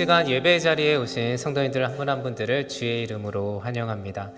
시간 예배 자리에 오신 성도님들 한 분 한 분들을 주의 이름으로 환영합니다.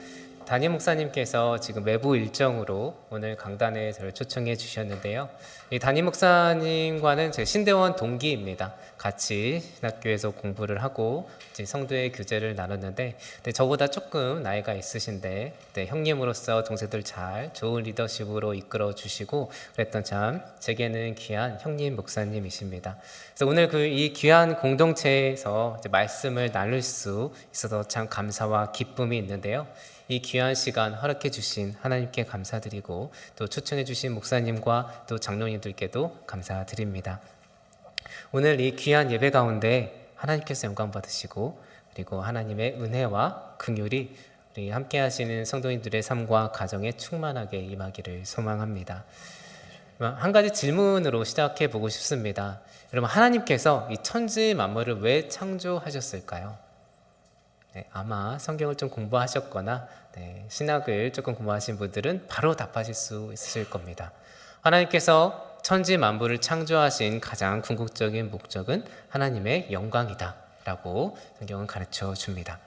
담임 목사님께서 지금 외부 일정으로 오늘 강단에 저를 초청해 주셨는데요. 이 담임 목사님과는 제 신대원 동기입니다. 같이 신학교에서 공부를 하고 이제 성도의 교제를 나눴는데, 저보다 조금 나이가 있으신데 형님으로서 동생들 잘 좋은 리더십으로 이끌어 주시고 그랬던 참 제게는 귀한 형님 목사님이십니다. 그래서 오늘 이 귀한 공동체에서 이제 말씀을 나눌 수 있어서 참 감사와 기쁨이 있는데요. 이 귀한 시간 허락해 주신 하나님께 감사드리고 또 초청해 주신 목사님과 또 장로님들께도 감사드립니다. 오늘 이 귀한 예배 가운데 하나님께서 영광 받으시고 그리고 하나님의 은혜와 긍휼이 우리 함께 하시는 성도님들의 삶과 가정에 충만하게 임하기를 소망합니다. 한 가지 질문으로 시작해 보고 싶습니다. 여러분, 하나님께서 이 천지 만물을 왜 창조하셨을까요? 아마 성경을 좀 공부하셨거나 신학을 조금 공부하신 분들은 바로 답하실 수 있으실 겁니다. 하나님께서 천지 만물을 창조하신 가장 궁극적인 목적은 하나님의 영광이다 라고 성경은 가르쳐 줍니다.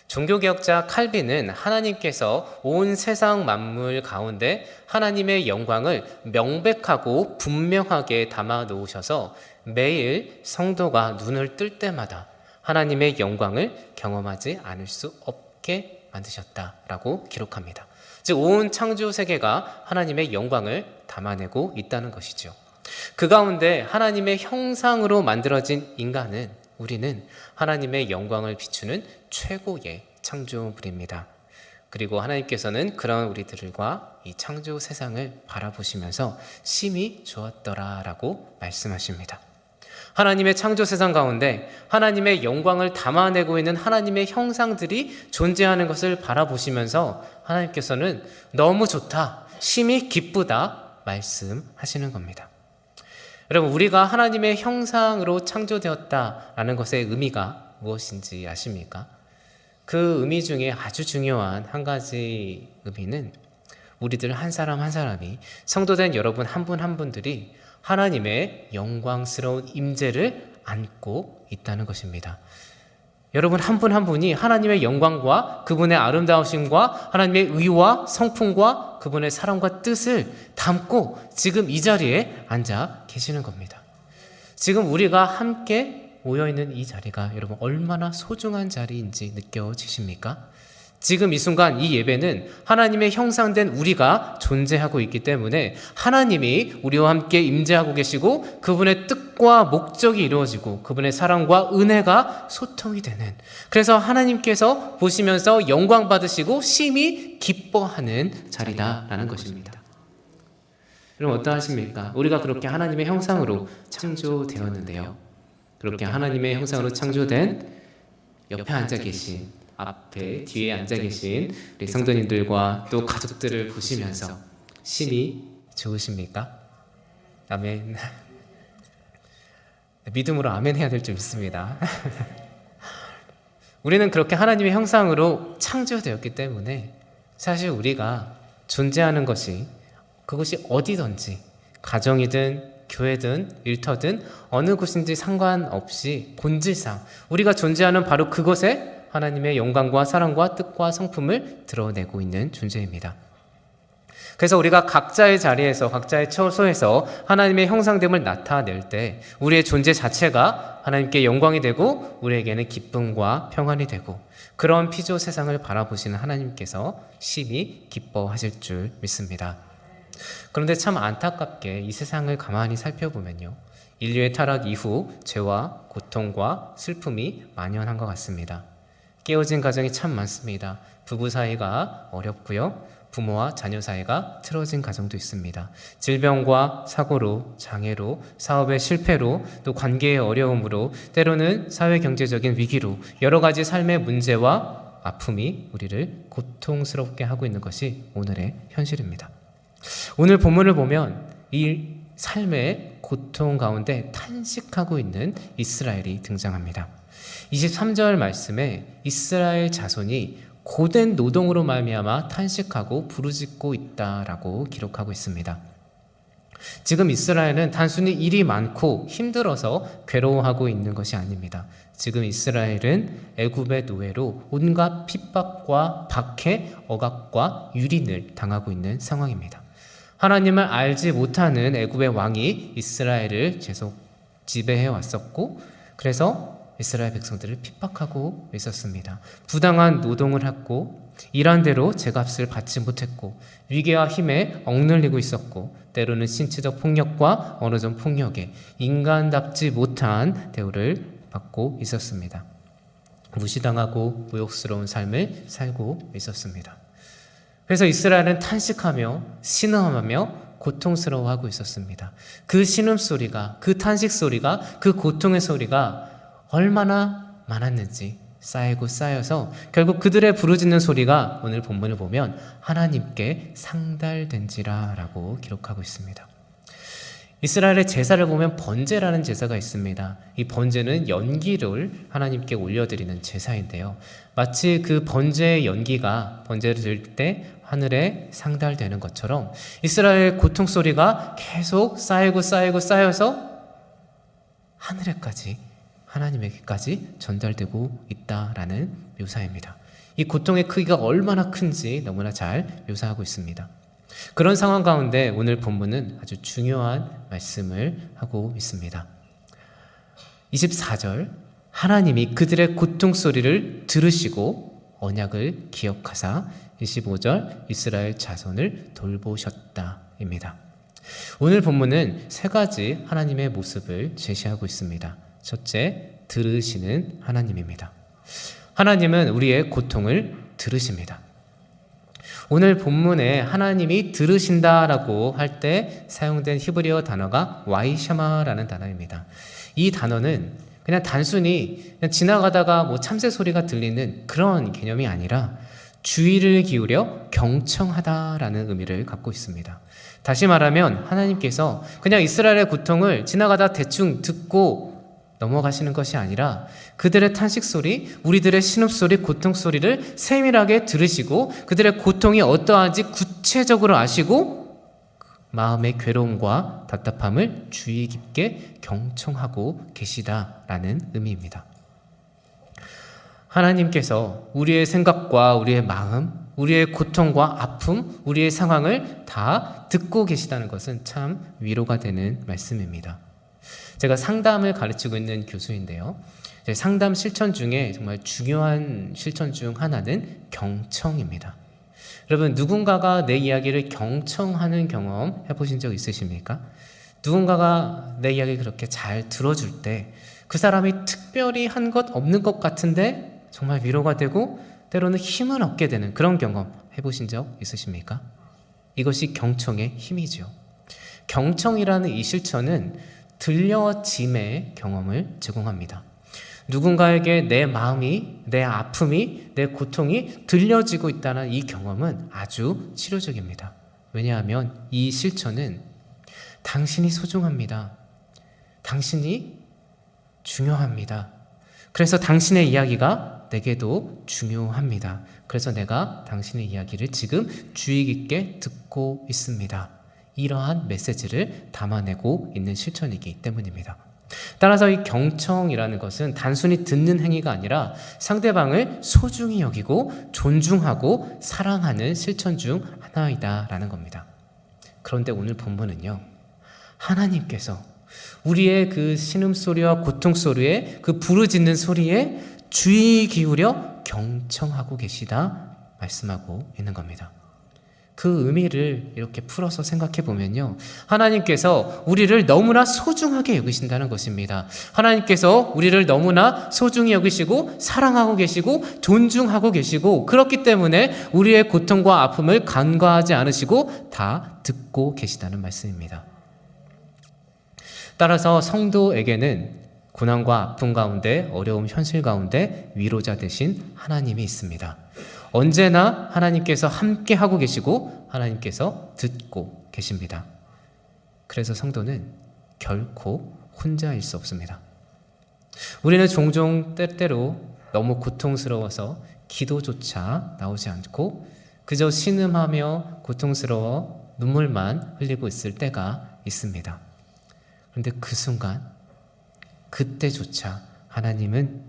종교개혁자 칼빈은 하나님께서 온 세상 만물 가운데 하나님의 영광을 명백하고 분명하게 담아 놓으셔서 매일 성도가 눈을 뜰 때마다 하나님의 영광을 경험하지 않을 수 없게 만드셨다라고 기록합니다. 즉, 온 창조 세계가 하나님의 영광을 담아내고 있다는 것이죠. 그 가운데 하나님의 형상으로 만들어진 인간은, 우리는 하나님의 영광을 비추는 최고의 창조물입니다. 그리고 하나님께서는 그런 우리들과 이 창조 세상을 바라보시면서 심히 좋았더라라고 말씀하십니다. 하나님의 창조 세상 가운데 하나님의 영광을 담아내고 있는 하나님의 형상들이 존재하는 것을 바라보시면서 하나님께서는 너무 좋다, 심히 기쁘다 말씀하시는 겁니다. 여러분, 우리가 하나님의 형상으로 창조되었다라는 것의 의미가 무엇인지 아십니까? 그 의미 중에 아주 중요한 한 가지 의미는 우리들 한 사람 한 사람이, 성도된 여러분 한 분 한 분들이 하나님의 영광스러운 임재를 안고 있다는 것입니다. 여러분 한 분 한 분이 하나님의 영광과 그분의 아름다우심과 하나님의 의와 성품과 그분의 사랑과 뜻을 담고 지금 이 자리에 앉아 계시는 겁니다. 지금 우리가 함께 모여있는 이 자리가 여러분 얼마나 소중한 자리인지 느껴지십니까? 지금 이 순간 이 예배는 하나님의 형상된 우리가 존재하고 있기 때문에 하나님이 우리와 함께 임재하고 계시고 그분의 뜻과 목적이 이루어지고 그분의 사랑과 은혜가 소통이 되는, 그래서 하나님께서 보시면서 영광 받으시고 심히 기뻐하는 자리다라는 것입니다. 여러분 어떠하십니까? 우리가 그렇게 하나님의 형상으로 창조되었는데요, 그렇게 하나님의 형상으로 창조된 옆에 앉아 계신, 앞에 뒤에 앉아 계신 우리 성도님들과 또 가족들을 보시면서 심히 좋으십니까? 아멘. 믿음으로 아멘 해야 될 줄 믿습니다. 우리는 그렇게 하나님의 형상으로 창조되었기 때문에 사실 우리가 존재하는 것이, 그것이 어디든지, 가정이든 교회든 일터든 어느 곳인지 상관없이 본질상 우리가 존재하는 바로 그것에 하나님의 영광과 사랑과 뜻과 성품을 드러내고 있는 존재입니다. 그래서 우리가 각자의 자리에서, 각자의 처소에서 하나님의 형상됨을 나타낼 때 우리의 존재 자체가 하나님께 영광이 되고 우리에게는 기쁨과 평안이 되고, 그런 피조 세상을 바라보시는 하나님께서 심히 기뻐하실 줄 믿습니다. 그런데 참 안타깝게 이 세상을 가만히 살펴보면요, 인류의 타락 이후 죄와 고통과 슬픔이 만연한 것 같습니다. 깨어진 가정이 참 많습니다. 부부 사이가 어렵고요, 부모와 자녀 사이가 틀어진 가정도 있습니다. 질병과 사고로, 장애로, 사업의 실패로, 또 관계의 어려움으로, 때로는 사회 경제적인 위기로 여러 가지 삶의 문제와 아픔이 우리를 고통스럽게 하고 있는 것이 오늘의 현실입니다. 오늘 본문을 보면 이 삶의 고통 가운데 탄식하고 있는 이스라엘이 등장합니다. 23절 말씀에 이스라엘 자손이 고된 노동으로 말미암아 탄식하고 부르짖고 있다라고 기록하고 있습니다. 지금 이스라엘은 단순히 일이 많고 힘들어서 괴로워하고 있는 것이 아닙니다. 지금 이스라엘은 애굽의 노예로 온갖 핍박과 박해, 억압과 유린을 당하고 있는 상황입니다. 하나님을 알지 못하는 애굽의 왕이 이스라엘을 계속 지배해 왔었고, 그래서 이스라엘 백성들을 핍박하고 있었습니다. 부당한 노동을 했고, 일한 대로 제값을 받지 못했고, 위계와 힘에 억눌리고 있었고, 때로는 신체적 폭력과 언어적 폭력에 인간답지 못한 대우를 받고 있었습니다. 무시당하고 모욕스러운 삶을 살고 있었습니다. 그래서 이스라엘은 탄식하며 신음하며 고통스러워하고 있었습니다. 그 신음소리가, 그 탄식소리가, 그 고통의 소리가 얼마나 많았는지 쌓이고 쌓여서 결국 그들의 부르짖는 소리가 오늘 본문을 보면 하나님께 상달된지라 라고 기록하고 있습니다. 이스라엘의 제사를 보면 번제라는 제사가 있습니다. 이 번제는 연기를 하나님께 올려드리는 제사인데요. 마치 그 번제의 연기가 번제를 드릴 때 하늘에 상달되는 것처럼 이스라엘의 고통소리가 계속 쌓여서 하늘에까지, 하나님에게까지 전달되고 있다라는 묘사입니다. 이 고통의 크기가 얼마나 큰지 너무나 잘 묘사하고 있습니다. 그런 상황 가운데 오늘 본문은 아주 중요한 말씀을 하고 있습니다. 24절, 하나님이 그들의 고통 소리를 들으시고 언약을 기억하사 25절, 이스라엘 자손을 돌보셨다입니다. 오늘 본문은 세 가지 하나님의 모습을 제시하고 있습니다. 첫째, 들으시는 하나님입니다. 하나님은 우리의 고통을 들으십니다. 오늘 본문에 하나님이 들으신다라고 할 때 사용된 히브리어 단어가 와이샤마라는 단어입니다. 이 단어는 그냥 단순히 그냥 지나가다가 뭐 참새 소리가 들리는 그런 개념이 아니라 주의를 기울여 경청하다라는 의미를 갖고 있습니다. 다시 말하면 하나님께서 그냥 이스라엘의 고통을 지나가다 대충 듣고 넘어가시는 것이 아니라 그들의 탄식소리, 우리들의 신음소리, 고통소리를 세밀하게 들으시고 그들의 고통이 어떠한지 구체적으로 아시고 마음의 괴로움과 답답함을 주의 깊게 경청하고 계시다라는 의미입니다. 하나님께서 우리의 생각과 우리의 마음, 우리의 고통과 아픔, 우리의 상황을 다 듣고 계시다는 것은 참 위로가 되는 말씀입니다. 제가 상담을 가르치고 있는 교수인데요. 상담 실천 중에 정말 중요한 실천 중 하나는 경청입니다. 여러분, 누군가가 내 이야기를 경청하는 경험 해보신 적 있으십니까? 누군가가 내 이야기를 그렇게 잘 들어줄 때 그 사람이 특별히 한 것 없는 것 같은데 정말 위로가 되고 때로는 힘을 얻게 되는 그런 경험 해보신 적 있으십니까? 이것이 경청의 힘이죠. 경청이라는 이 실천은 들려짐의 경험을 제공합니다. 누군가에게 내 마음이, 내 아픔이, 내 고통이 들려지고 있다는 이 경험은 아주 치료적입니다. 왜냐하면 이 실천은 당신이 소중합니다. 당신이 중요합니다. 그래서 당신의 이야기가 내게도 중요합니다. 그래서 내가 당신의 이야기를 지금 주의 깊게 듣고 있습니다. 이러한 메시지를 담아내고 있는 실천이기 때문입니다. 따라서 이 경청이라는 것은 단순히 듣는 행위가 아니라 상대방을 소중히 여기고 존중하고 사랑하는 실천 중 하나이다라는 겁니다. 그런데 오늘 본문은요, 하나님께서 우리의 그 신음소리와 고통소리에 그 부르짖는 소리에 주의 기울여 경청하고 계시다 말씀하고 있는 겁니다. 그 의미를 이렇게 풀어서 생각해 보면요, 하나님께서 우리를 너무나 소중하게 여기신다는 것입니다. 하나님께서 우리를 너무나 소중히 여기시고 사랑하고 계시고 존중하고 계시고 그렇기 때문에 우리의 고통과 아픔을 간과하지 않으시고 다 듣고 계시다는 말씀입니다. 따라서 성도에게는 고난과 아픔 가운데, 어려움 현실 가운데 위로자 되신 하나님이 있습니다. 언제나 하나님께서 함께 하고 계시고 하나님께서 듣고 계십니다. 그래서 성도는 결코 혼자일 수 없습니다. 우리는 종종 때때로 너무 고통스러워서 기도조차 나오지 않고 그저 신음하며 고통스러워 눈물만 흘리고 있을 때가 있습니다. 그런데 그 순간, 그때조차 하나님은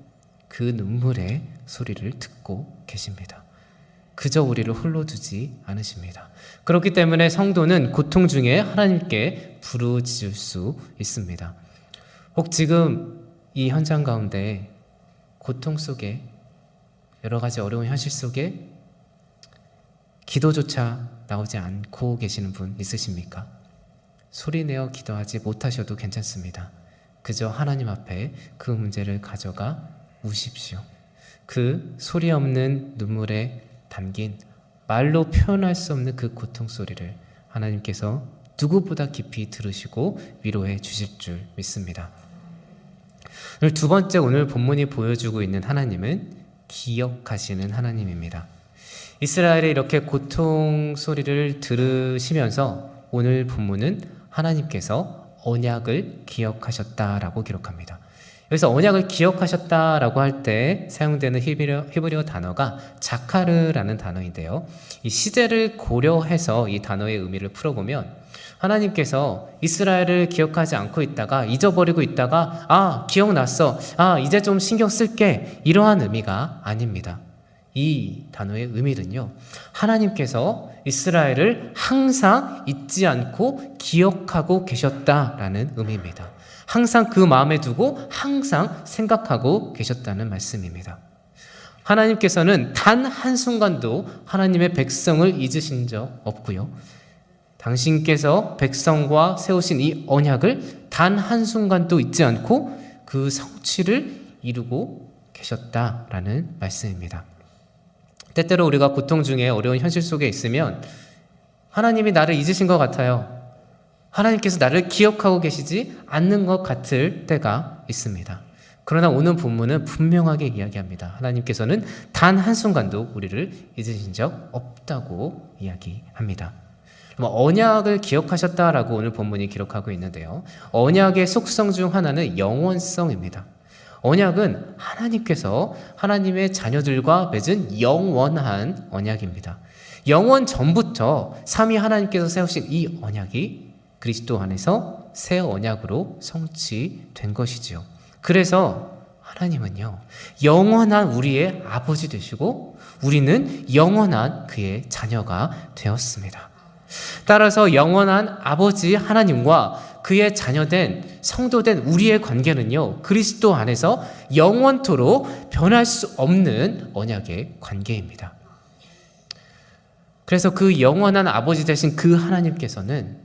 그 눈물의 소리를 듣고 계십니다. 그저 우리를 홀로 두지 않으십니다. 그렇기 때문에 성도는 고통 중에 하나님께 부르짖을 수 있습니다. 혹 지금 이 현장 가운데 고통 속에, 여러 가지 어려운 현실 속에 기도조차 나오지 않고 계시는 분 있으십니까? 소리내어 기도하지 못하셔도 괜찮습니다. 그저 하나님 앞에 그 문제를 가져가 우십시오. 그 소리 없는 눈물에 담긴 말로 표현할 수 없는 그 고통 소리를 하나님께서 누구보다 깊이 들으시고 위로해 주실 줄 믿습니다. 오늘 두 번째, 오늘 본문이 보여주고 있는 하나님은 기억하시는 하나님입니다. 이스라엘의 이렇게 고통 소리를 들으시면서 오늘 본문은 하나님께서 언약을 기억하셨다라고 기록합니다. 여기서 언약을 기억하셨다라고 할 때 사용되는 히브리어 단어가 자카르라는 단어인데요. 이 시제를 고려해서 이 단어의 의미를 풀어보면 하나님께서 이스라엘을 기억하지 않고 있다가, 잊어버리고 있다가 기억났어, 이제 좀 신경 쓸게, 이러한 의미가 아닙니다. 이 단어의 의미는요, 하나님께서 이스라엘을 항상 잊지 않고 기억하고 계셨다라는 의미입니다. 항상 그 마음에 두고 항상 생각하고 계셨다는 말씀입니다. 하나님께서는 단 한순간도 하나님의 백성을 잊으신 적 없고요, 당신께서 백성과 세우신 이 언약을 단 한순간도 잊지 않고 그 성취를 이루고 계셨다라는 말씀입니다. 때때로 우리가 고통 중에 어려운 현실 속에 있으면 하나님이 나를 잊으신 것 같아요. 하나님께서 나를 기억하고 계시지 않는 것 같을 때가 있습니다. 그러나 오늘 본문은 분명하게 이야기합니다. 하나님께서는 단 한순간도 우리를 잊으신 적 없다고 이야기합니다. 언약을 기억하셨다라고 오늘 본문이 기록하고 있는데요, 언약의 속성 중 하나는 영원성입니다. 언약은 하나님께서 하나님의 자녀들과 맺은 영원한 언약입니다. 영원 전부터 삼위 하나님께서 세우신 이 언약이 그리스도 안에서 새 언약으로 성취된 것이지요. 그래서 하나님은요, 영원한 우리의 아버지 되시고 우리는 영원한 그의 자녀가 되었습니다. 따라서 영원한 아버지 하나님과 그의 자녀된, 성도된 우리의 관계는요, 그리스도 안에서 영원토록 변할 수 없는 언약의 관계입니다. 그래서 그 영원한 아버지 되신 그 하나님께서는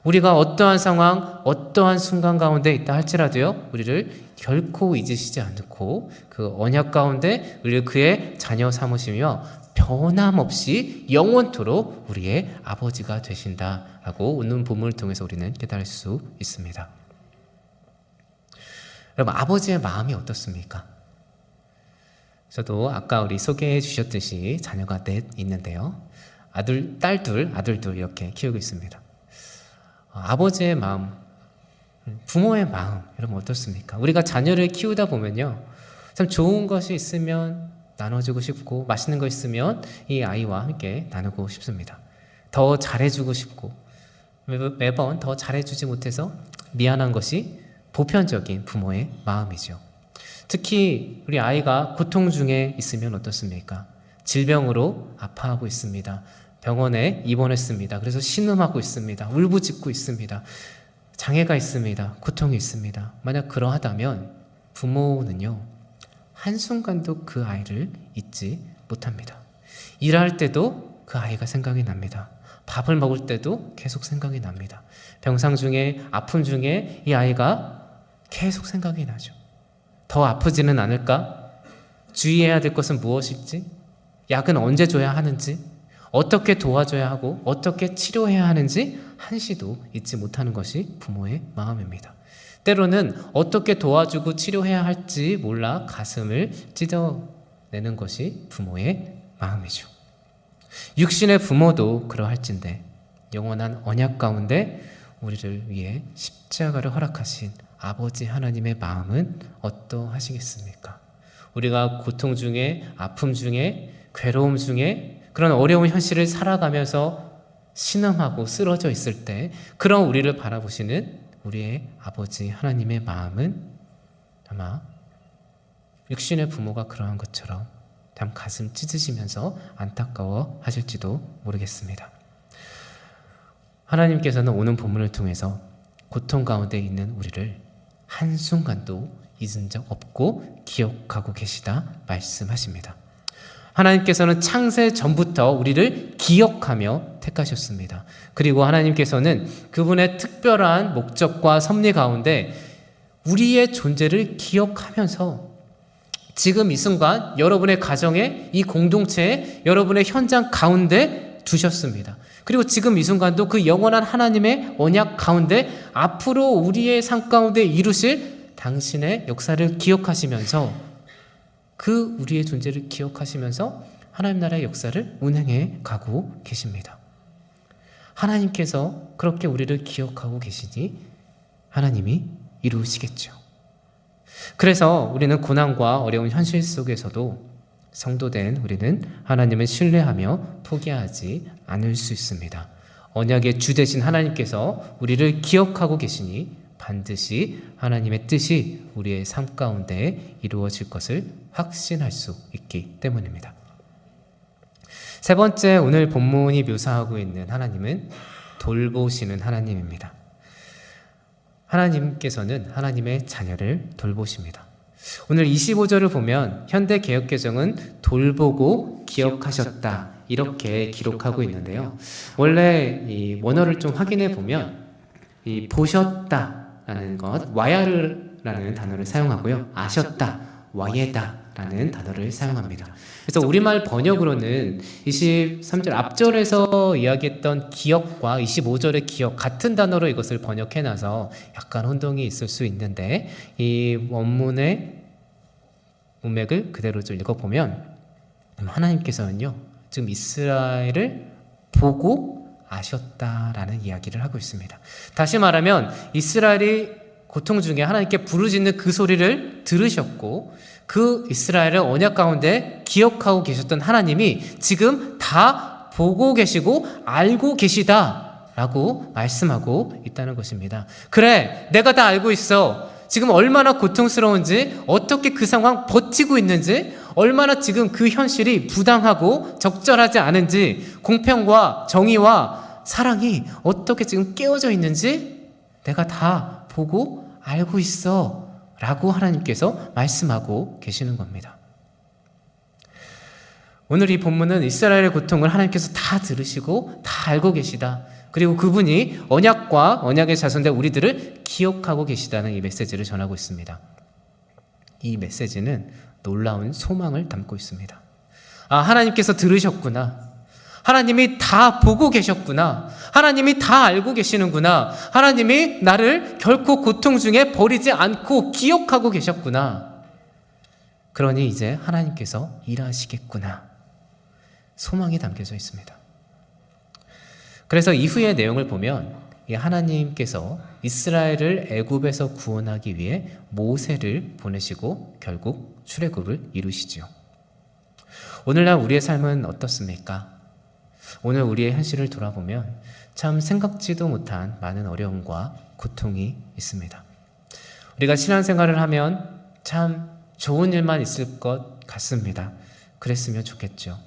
우리가 어떠한 상황, 어떠한 순간 가운데 있다 할지라도요, 우리를 결코 잊으시지 않고 그 언약 가운데 우리를 그의 자녀 삼으시며 변함없이 영원토록 우리의 아버지가 되신다라고 오늘 본문을 통해서 우리는 깨달을 수 있습니다. 여러분, 아버지의 마음이 어떻습니까? 저도 아까 우리 소개해 주셨듯이 자녀가 넷 있는데요, 딸 둘, 아들 둘 이렇게 키우고 있습니다. 아버지의 마음, 부모의 마음, 여러분 어떻습니까? 우리가 자녀를 키우다 보면요, 참 좋은 것이 있으면 나눠주고 싶고, 맛있는 거 있으면 이 아이와 함께 나누고 싶습니다. 더 잘해주고 싶고, 매번 더 잘해주지 못해서 미안한 것이 보편적인 부모의 마음이죠. 특히 우리 아이가 고통 중에 있으면 어떻습니까? 질병으로 아파하고 있습니다. 병원에 입원했습니다. 그래서 신음하고 있습니다. 울부짖고 있습니다. 장애가 있습니다. 고통이 있습니다. 만약 그러하다면 부모는요, 한순간도 그 아이를 잊지 못합니다. 일할 때도 그 아이가 생각이 납니다. 밥을 먹을 때도 계속 생각이 납니다. 병상 중에, 아픔 중에 이 아이가 계속 생각이 나죠. 더 아프지는 않을까? 주의해야 될 것은 무엇일지? 약은 언제 줘야 하는지? 어떻게 도와줘야 하고 어떻게 치료해야 하는지 한시도 잊지 못하는 것이 부모의 마음입니다. 때로는 어떻게 도와주고 치료해야 할지 몰라 가슴을 찢어내는 것이 부모의 마음이죠. 육신의 부모도 그러할진데 영원한 언약 가운데 우리를 위해 십자가를 허락하신 아버지 하나님의 마음은 어떠하시겠습니까? 우리가 고통 중에, 아픔 중에, 괴로움 중에, 그런 어려운 현실을 살아가면서 신음하고 쓰러져 있을 때 그런 우리를 바라보시는 우리의 아버지 하나님의 마음은 아마 육신의 부모가 그러한 것처럼 참 가슴 찢으시면서 안타까워 하실지도 모르겠습니다. 하나님께서는 오는 본문을 통해서 고통 가운데 있는 우리를 한순간도 잊은 적 없고 기억하고 계시다 말씀하십니다. 하나님께서는 창세 전부터 우리를 기억하며 택하셨습니다. 그리고 하나님께서는 그분의 특별한 목적과 섭리 가운데 우리의 존재를 기억하면서 지금 이 순간 여러분의 가정에, 이 공동체에, 여러분의 현장 가운데 두셨습니다. 그리고 지금 이 순간도 그 영원한 하나님의 언약 가운데 앞으로 우리의 삶 가운데 이루실 당신의 역사를 기억하시면서 그 우리의 존재를 기억하시면서 하나님 나라의 역사를 운행해 가고 계십니다. 하나님께서 그렇게 우리를 기억하고 계시니 하나님이 이루시겠죠. 그래서 우리는 고난과 어려운 현실 속에서도 성도된 우리는 하나님을 신뢰하며 포기하지 않을 수 있습니다. 언약의 주 되신 하나님께서 우리를 기억하고 계시니 반드시 하나님의 뜻이 우리의 삶 가운데 이루어질 것을 확신할 수 있기 때문입니다. 세 번째, 오늘 본문이 묘사하고 있는 하나님은 돌보시는 하나님입니다. 하나님께서는 하나님의 자녀를 돌보십니다. 오늘 25절을 보면 현대개역개정은 돌보고 기억하셨다 이렇게 기록하고 있는데요. 원래 이 원어를 좀 확인해 보면 이 보셨다라는 것 와야르라는 단어를 사용하고요. 아셨다 와예다라는 단어를 사용합니다. 그래서 우리말 번역으로는 23절 앞절에서 이야기했던 기억과 25절의 기억 같은 단어로 이것을 번역해놔서 약간 혼동이 있을 수 있는데 이 원문의 문맥을 그대로 좀 읽어보면 하나님께서는요 지금 이스라엘을 보고 아셨다라는 이야기를 하고 있습니다. 다시 말하면 이스라엘이 고통 중에 하나님께 부르짖는 그 소리를 들으셨고 그 이스라엘을 언약 가운데 기억하고 계셨던 하나님이 지금 다 보고 계시고 알고 계시다라고 말씀하고 있다는 것입니다. 그래, 내가 다 알고 있어. 지금 얼마나 고통스러운지, 어떻게 그 상황 버티고 있는지, 얼마나 지금 그 현실이 부당하고 적절하지 않은지, 공평과 정의와 사랑이 어떻게 지금 깨어져 있는지 내가 다 보고 알고 있어 라고 하나님께서 말씀하고 계시는 겁니다. 오늘 이 본문은 이스라엘의 고통을 하나님께서 다 들으시고 다 알고 계시다. 그리고 그분이 언약과 언약의 자손된 우리들을 기억하고 계시다는 이 메시지를 전하고 있습니다. 이 메시지는 놀라운 소망을 담고 있습니다. 아, 하나님께서 들으셨구나. 하나님이 다 보고 계셨구나. 하나님이 다 알고 계시는구나. 하나님이 나를 결코 고통 중에 버리지 않고 기억하고 계셨구나. 그러니 이제 하나님께서 일하시겠구나. 소망이 담겨져 있습니다. 그래서 이후의 내용을 보면 하나님께서 이스라엘을 애굽에서 구원하기 위해 모세를 보내시고 결국 출애굽을 이루시죠. 오늘날 우리의 삶은 어떻습니까? 오늘 우리의 현실을 돌아보면 참 생각지도 못한 많은 어려움과 고통이 있습니다. 우리가 신앙생활을 하면 참 좋은 일만 있을 것 같습니다. 그랬으면 좋겠죠.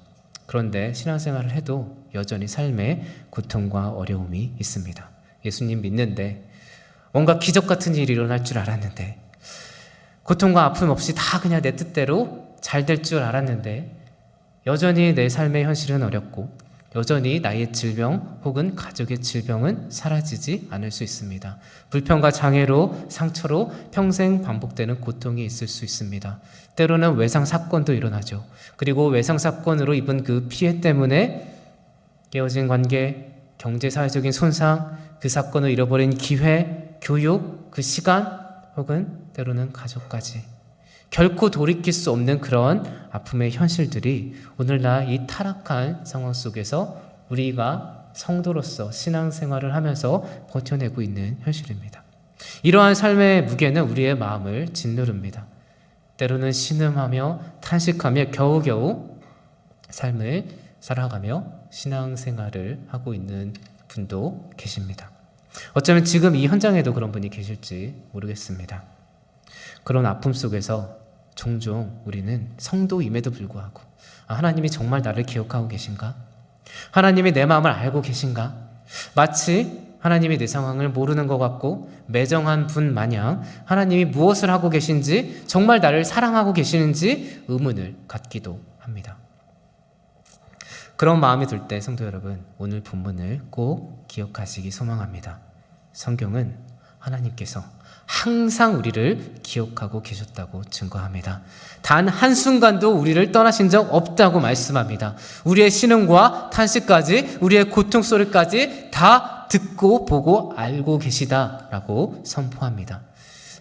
그런데 신앙생활을 해도 여전히 삶에 고통과 어려움이 있습니다. 예수님 믿는데 뭔가 기적 같은 일이 일어날 줄 알았는데 고통과 아픔 없이 다 그냥 내 뜻대로 잘 될 줄 알았는데 여전히 내 삶의 현실은 어렵고 여전히 나의 질병 혹은 가족의 질병은 사라지지 않을 수 있습니다. 불평과 장애로 상처로 평생 반복되는 고통이 있을 수 있습니다. 때로는 외상 사건도 일어나죠. 그리고 외상 사건으로 입은 그 피해 때문에 깨어진 관계, 경제 사회적인 손상, 그 사건을 잃어버린 기회, 교육, 그 시간 혹은 때로는 가족까지 결코 돌이킬 수 없는 그런 아픔의 현실들이 오늘날 이 타락한 상황 속에서 우리가 성도로서 신앙생활을 하면서 버텨내고 있는 현실입니다. 이러한 삶의 무게는 우리의 마음을 짓누릅니다. 때로는 신음하며 탄식하며 겨우겨우 삶을 살아가며 신앙생활을 하고 있는 분도 계십니다. 어쩌면 지금 이 현장에도 그런 분이 계실지 모르겠습니다. 그런 아픔 속에서 종종 우리는 성도임에도 불구하고 하나님이 정말 나를 기억하고 계신가? 하나님이 내 마음을 알고 계신가? 마치 하나님이 내 상황을 모르는 것 같고 매정한 분 마냥 하나님이 무엇을 하고 계신지, 정말 나를 사랑하고 계시는지 의문을 갖기도 합니다. 그런 마음이 들 때 성도 여러분, 오늘 본문을 꼭 기억하시기 소망합니다. 성경은 하나님께서 항상 우리를 기억하고 계셨다고 증거합니다. 단 한순간도 우리를 떠나신 적 없다고 말씀합니다. 우리의 신음과 탄식까지, 우리의 고통 소리까지 다 듣고 보고 알고 계시다라고 선포합니다.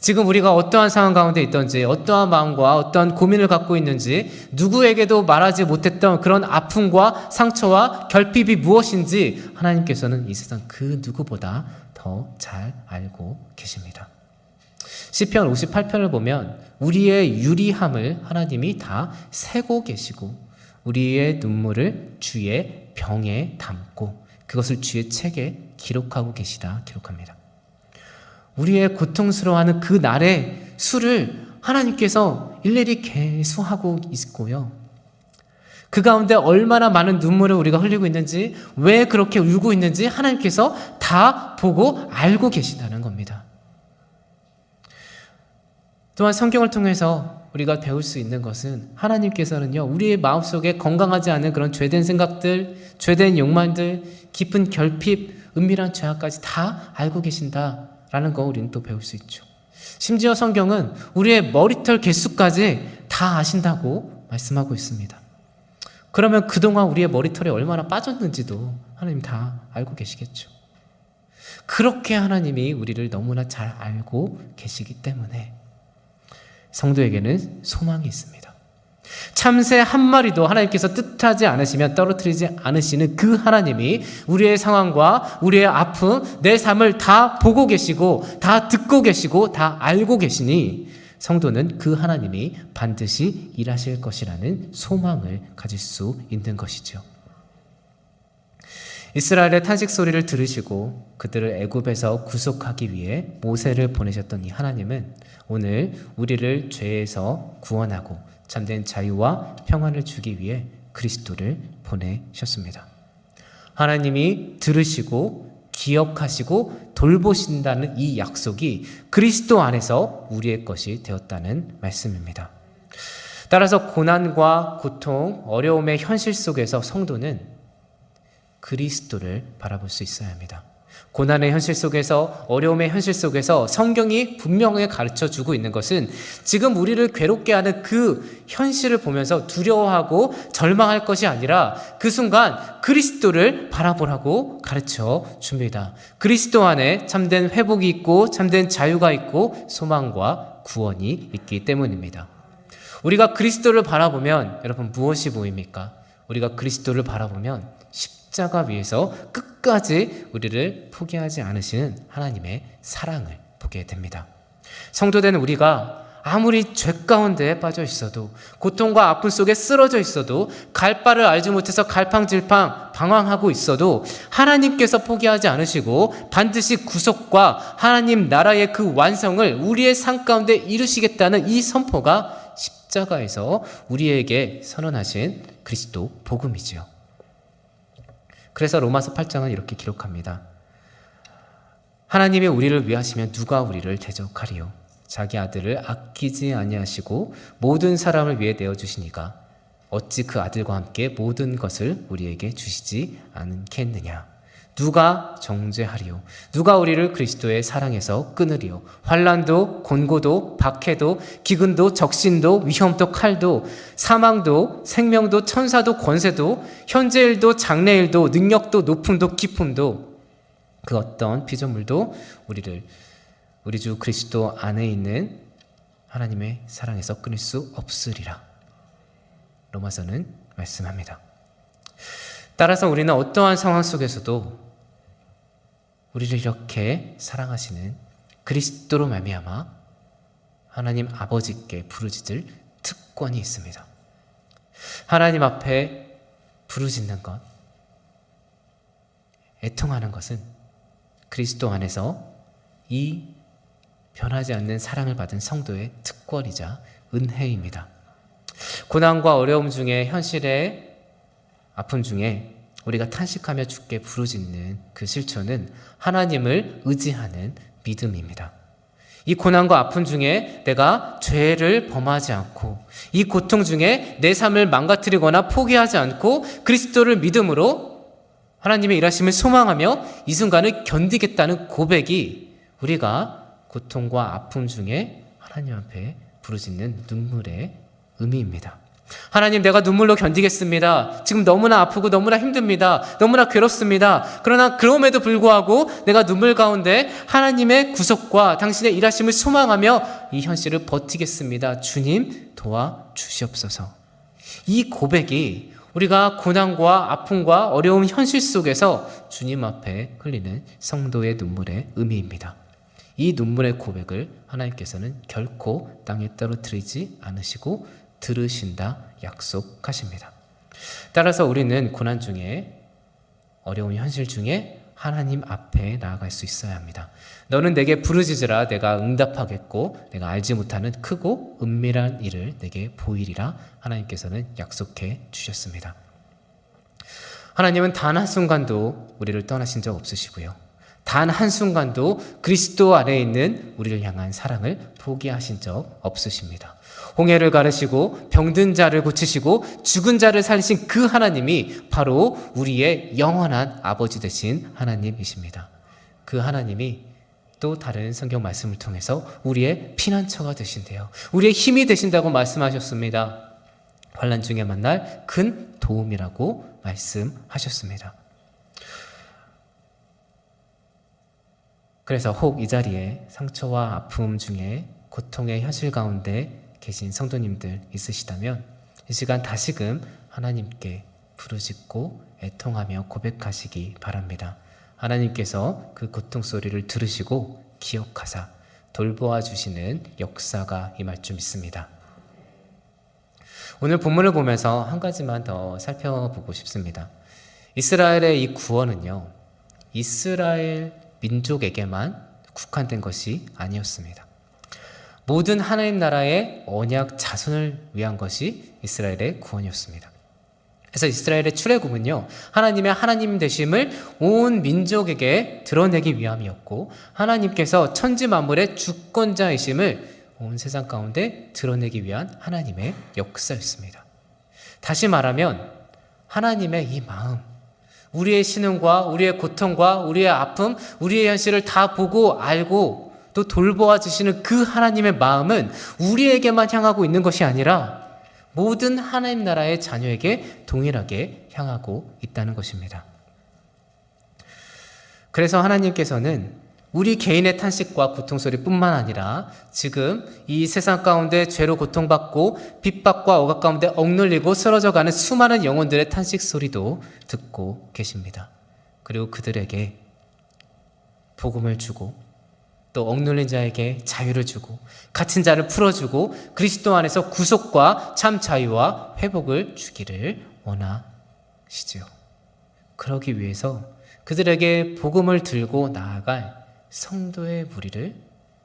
지금 우리가 어떠한 상황 가운데 있든지, 어떠한 마음과 어떠한 고민을 갖고 있는지, 누구에게도 말하지 못했던 그런 아픔과 상처와 결핍이 무엇인지 하나님께서는 이 세상 그 누구보다 더 잘 알고 계십니다. 시편 58편을 보면 우리의 유리함을 하나님이 다 세고 계시고 우리의 눈물을 주의 병에 담고 그것을 주의 책에 기록하고 계시다 기록합니다. 우리의 고통스러워하는 그 날의 수를 하나님께서 일일이 계수하고 있고요. 그 가운데 얼마나 많은 눈물을 우리가 흘리고 있는지, 왜 그렇게 울고 있는지 하나님께서 다 보고 알고 계신다는 겁니다. 또한 성경을 통해서 우리가 배울 수 있는 것은 하나님께서는요, 우리의 마음속에 건강하지 않은 그런 죄된 생각들, 죄된 욕망들, 깊은 결핍, 은밀한 죄악까지 다 알고 계신다라는 거 우리는 또 배울 수 있죠. 심지어 성경은 우리의 머리털 개수까지 다 아신다고 말씀하고 있습니다. 그러면 그동안 우리의 머리털이 얼마나 빠졌는지도 하나님 다 알고 계시겠죠. 그렇게 하나님이 우리를 너무나 잘 알고 계시기 때문에 성도에게는 소망이 있습니다. 참새 한 마리도 하나님께서 뜻하지 않으시면 떨어뜨리지 않으시는 그 하나님이 우리의 상황과 우리의 아픔, 내 삶을 다 보고 계시고 다 듣고 계시고 다 알고 계시니 성도는 그 하나님이 반드시 일하실 것이라는 소망을 가질 수 있는 것이죠. 이스라엘의 탄식 소리를 들으시고 그들을 애굽에서 구속하기 위해 모세를 보내셨던 이 하나님은 오늘 우리를 죄에서 구원하고 참된 자유와 평안을 주기 위해 그리스도를 보내셨습니다. 하나님이 들으시고 기억하시고 돌보신다는 이 약속이 그리스도 안에서 우리의 것이 되었다는 말씀입니다. 따라서 고난과 고통, 어려움의 현실 속에서 성도는 그리스도를 바라볼 수 있어야 합니다. 고난의 현실 속에서, 어려움의 현실 속에서 성경이 분명하게 가르쳐주고 있는 것은 지금 우리를 괴롭게 하는 그 현실을 보면서 두려워하고 절망할 것이 아니라 그 순간 그리스도를 바라보라고 가르쳐 줍니다. 그리스도 안에 참된 회복이 있고 참된 자유가 있고 소망과 구원이 있기 때문입니다. 우리가 그리스도를 바라보면 여러분 무엇이 보입니까? 우리가 그리스도를 바라보면 십자가 위에서 끝까지 우리를 포기하지 않으시는 하나님의 사랑을 보게 됩니다. 성도된 우리가 아무리 죄 가운데 빠져 있어도, 고통과 아픔 속에 쓰러져 있어도, 갈 바를 알지 못해서 갈팡질팡 방황하고 있어도 하나님께서 포기하지 않으시고 반드시 구속과 하나님 나라의 그 완성을 우리의 삶 가운데 이루시겠다는 이 선포가 십자가에서 우리에게 선언하신 그리스도 복음이지요. 그래서 로마서 8장은 이렇게 기록합니다. 하나님이 우리를 위하시면 누가 우리를 대적하리요? 자기 아들을 아끼지 아니하시고 모든 사람을 위해 내어주시니가 어찌 그 아들과 함께 모든 것을 우리에게 주시지 않겠느냐? 누가 정죄하리요? 누가 우리를 그리스도의 사랑에서 끊으리요? 환난도 곤고도 박해도 기근도 적신도 위험도 칼도 사망도 생명도 천사도 권세도 현재일도 장래일도 능력도 높음도 깊음도 그 어떤 피조물도 우리를 우리 주 그리스도 안에 있는 하나님의 사랑에서 끊을 수 없으리라. 로마서는 말씀합니다. 따라서 우리는 어떠한 상황 속에서도 우리를 이렇게 사랑하시는 그리스도로 말미암아 하나님 아버지께 부르짖을 특권이 있습니다. 하나님 앞에 부르짖는 것, 애통하는 것은 그리스도 안에서 이 변하지 않는 사랑을 받은 성도의 특권이자 은혜입니다. 고난과 어려움 중에, 현실의 아픔 중에 우리가 탄식하며 주께 부르짖는 그 실천은 하나님을 의지하는 믿음입니다. 이 고난과 아픔 중에 내가 죄를 범하지 않고, 이 고통 중에 내 삶을 망가뜨리거나 포기하지 않고 그리스도를 믿음으로 하나님의 일하심을 소망하며 이 순간을 견디겠다는 고백이 우리가 고통과 아픔 중에 하나님 앞에 부르짖는 눈물의 의미입니다. 하나님, 내가 눈물로 견디겠습니다. 지금 너무나 아프고 너무나 힘듭니다. 너무나 괴롭습니다. 그러나 그럼에도 불구하고 내가 눈물 가운데 하나님의 구속과 당신의 일하심을 소망하며 이 현실을 버티겠습니다. 주님, 도와주시옵소서. 이 고백이 우리가 고난과 아픔과 어려운 현실 속에서 주님 앞에 흘리는 성도의 눈물의 의미입니다. 이 눈물의 고백을 하나님께서는 결코 땅에 떨어뜨리지 않으시고 들으신다 약속하십니다. 따라서 우리는 고난 중에, 어려운 현실 중에 하나님 앞에 나아갈 수 있어야 합니다. 너는 내게 부르짖으라, 내가 응답하겠고 내가 알지 못하는 크고 은밀한 일을 내게 보이리라 하나님께서는 약속해 주셨습니다. 하나님은 단 한순간도 우리를 떠나신 적 없으시고요, 단 한순간도 그리스도 안에 있는 우리를 향한 사랑을 포기하신 적 없으십니다. 홍해를 가르시고 병든 자를 고치시고 죽은 자를 살리신 그 하나님이 바로 우리의 영원한 아버지 되신 하나님이십니다. 그 하나님이 또 다른 성경 말씀을 통해서 우리의 피난처가 되신대요. 우리의 힘이 되신다고 말씀하셨습니다. 환난 중에 만날 큰 도움이라고 말씀하셨습니다. 그래서 혹 이 자리에 상처와 아픔 중에 고통의 현실 가운데 계신 성도님들 있으시다면 이 시간 다시금 하나님께 부르짖고 애통하며 고백하시기 바랍니다. 하나님께서 그 고통 소리를 들으시고 기억하사 돌보아 주시는 역사가 임할 줄 믿습니다. 오늘 본문을 보면서 한 가지만 더 살펴보고 싶습니다. 이스라엘의 이 구원은요, 이스라엘 민족에게만 국한된 것이 아니었습니다. 모든 하나님 나라의 언약 자손을 위한 것이 이스라엘의 구원이었습니다. 그래서 이스라엘의 출애굽은요, 하나님의 하나님 되심을 온 민족에게 드러내기 위함이었고, 하나님께서 천지 만물의 주권자이심을 온 세상 가운데 드러내기 위한 하나님의 역사였습니다. 다시 말하면 하나님의 이 마음, 우리의 신음과 우리의 고통과 우리의 아픔, 우리의 현실을 다 보고 알고 또 돌보아 주시는 그 하나님의 마음은 우리에게만 향하고 있는 것이 아니라 모든 하나님 나라의 자녀에게 동일하게 향하고 있다는 것입니다. 그래서 하나님께서는 우리 개인의 탄식과 고통 소리뿐만 아니라 지금 이 세상 가운데 죄로 고통받고 핍박과 억압 가운데 억눌리고 쓰러져가는 수많은 영혼들의 탄식 소리도 듣고 계십니다. 그리고 그들에게 복음을 주고 또 억눌린 자에게 자유를 주고 갇힌 자를 풀어주고 그리스도 안에서 구속과 참 자유와 회복을 주기를 원하시지요. 그러기 위해서 그들에게 복음을 들고 나아갈 성도의 무리를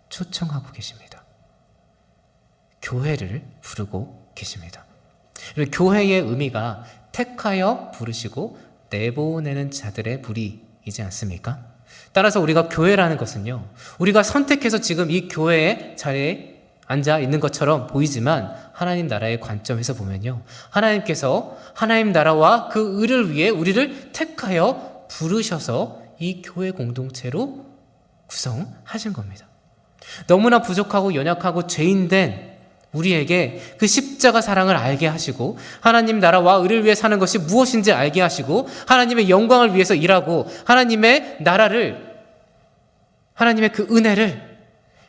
초청하고 계십니다. 교회를 부르고 계십니다. 교회의 의미가 택하여 부르시고 내보내는 자들의 무리이지 않습니까? 따라서 우리가 교회라는 것은요, 우리가 선택해서 지금 이 교회의 자리에 앉아 있는 것처럼 보이지만 하나님 나라의 관점에서 보면요, 하나님께서 하나님 나라와 그 의를 위해 우리를 택하여 부르셔서 이 교회 공동체로 구성하신 겁니다. 너무나 부족하고 연약하고 죄인된 우리에게 그 십자가 사랑을 알게 하시고 하나님 나라와 의를 위해 사는 것이 무엇인지 알게 하시고 하나님의 영광을 위해서 일하고 하나님의 나라를, 하나님의 그 은혜를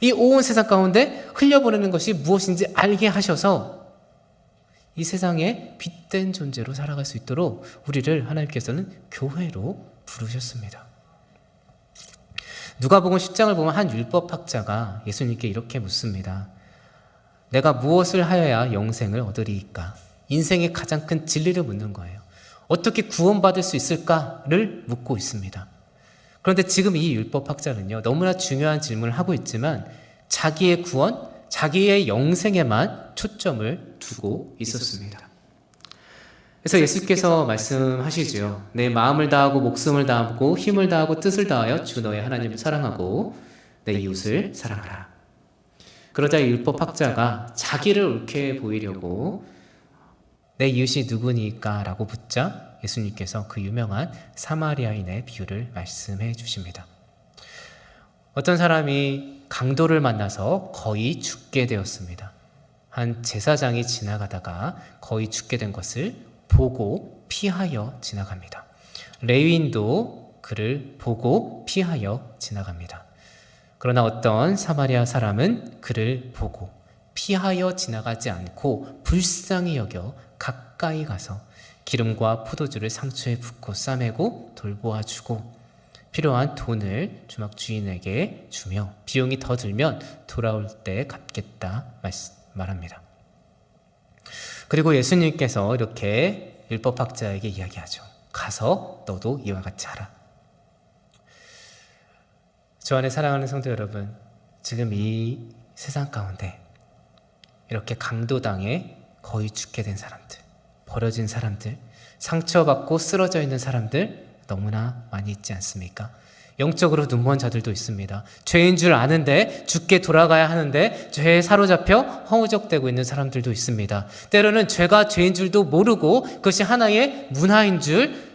이 온 세상 가운데 흘려보내는 것이 무엇인지 알게 하셔서 이 세상에 빛된 존재로 살아갈 수 있도록 우리를 하나님께서는 교회로 부르셨습니다. 누가복음 10장을 보면 한 율법학자가 예수님께 이렇게 묻습니다. 내가 무엇을 하여야 영생을 얻으리이까? 인생의 가장 큰 진리를 묻는 거예요. 어떻게 구원받을 수 있을까를 묻고 있습니다. 그런데 지금 이 율법학자는요, 너무나 중요한 질문을 하고 있지만 자기의 구원, 자기의 영생에만 초점을 두고 있었습니다. 그래서 예수께서 말씀하시죠. 내 마음을 다하고 목숨을 다하고 힘을 다하고 뜻을 다하여 주 너의 하나님을 사랑하고 내 이웃을 사랑하라. 그러자 율법학자가 자기를 옳게 보이려고 내 이웃이 누구니까? 라고 묻자 예수님께서 그 유명한 사마리아인의 비유를 말씀해 주십니다. 어떤 사람이 강도를 만나서 거의 죽게 되었습니다. 한 제사장이 지나가다가 거의 죽게 된 것을 보고 피하여 지나갑니다. 레위인도 그를 보고 피하여 지나갑니다. 그러나 어떤 사마리아 사람은 그를 보고 피하여 지나가지 않고 불쌍히 여겨 가까이 가서 기름과 포도주를 상처에 붓고 싸매고 돌보아주고 필요한 돈을 주막 주인에게 주며 비용이 더 들면 돌아올 때 갚겠다 말합니다. 그리고 예수님께서 이렇게 율법학자에게 이야기하죠. 가서 너도 이와 같이 하라. 저 안에 사랑하는 성도 여러분, 지금 이 세상 가운데 이렇게 강도당해 거의 죽게 된 사람들, 버려진 사람들, 상처받고 쓰러져 있는 사람들 너무나 많이 있지 않습니까? 영적으로 눈먼 자들도 있습니다. 죄인 줄 아는데 죽게 돌아가야 하는데 죄에 사로잡혀 허우적대고 있는 사람들도 있습니다. 때로는 죄가 죄인 줄도 모르고 그것이 하나의 문화인 줄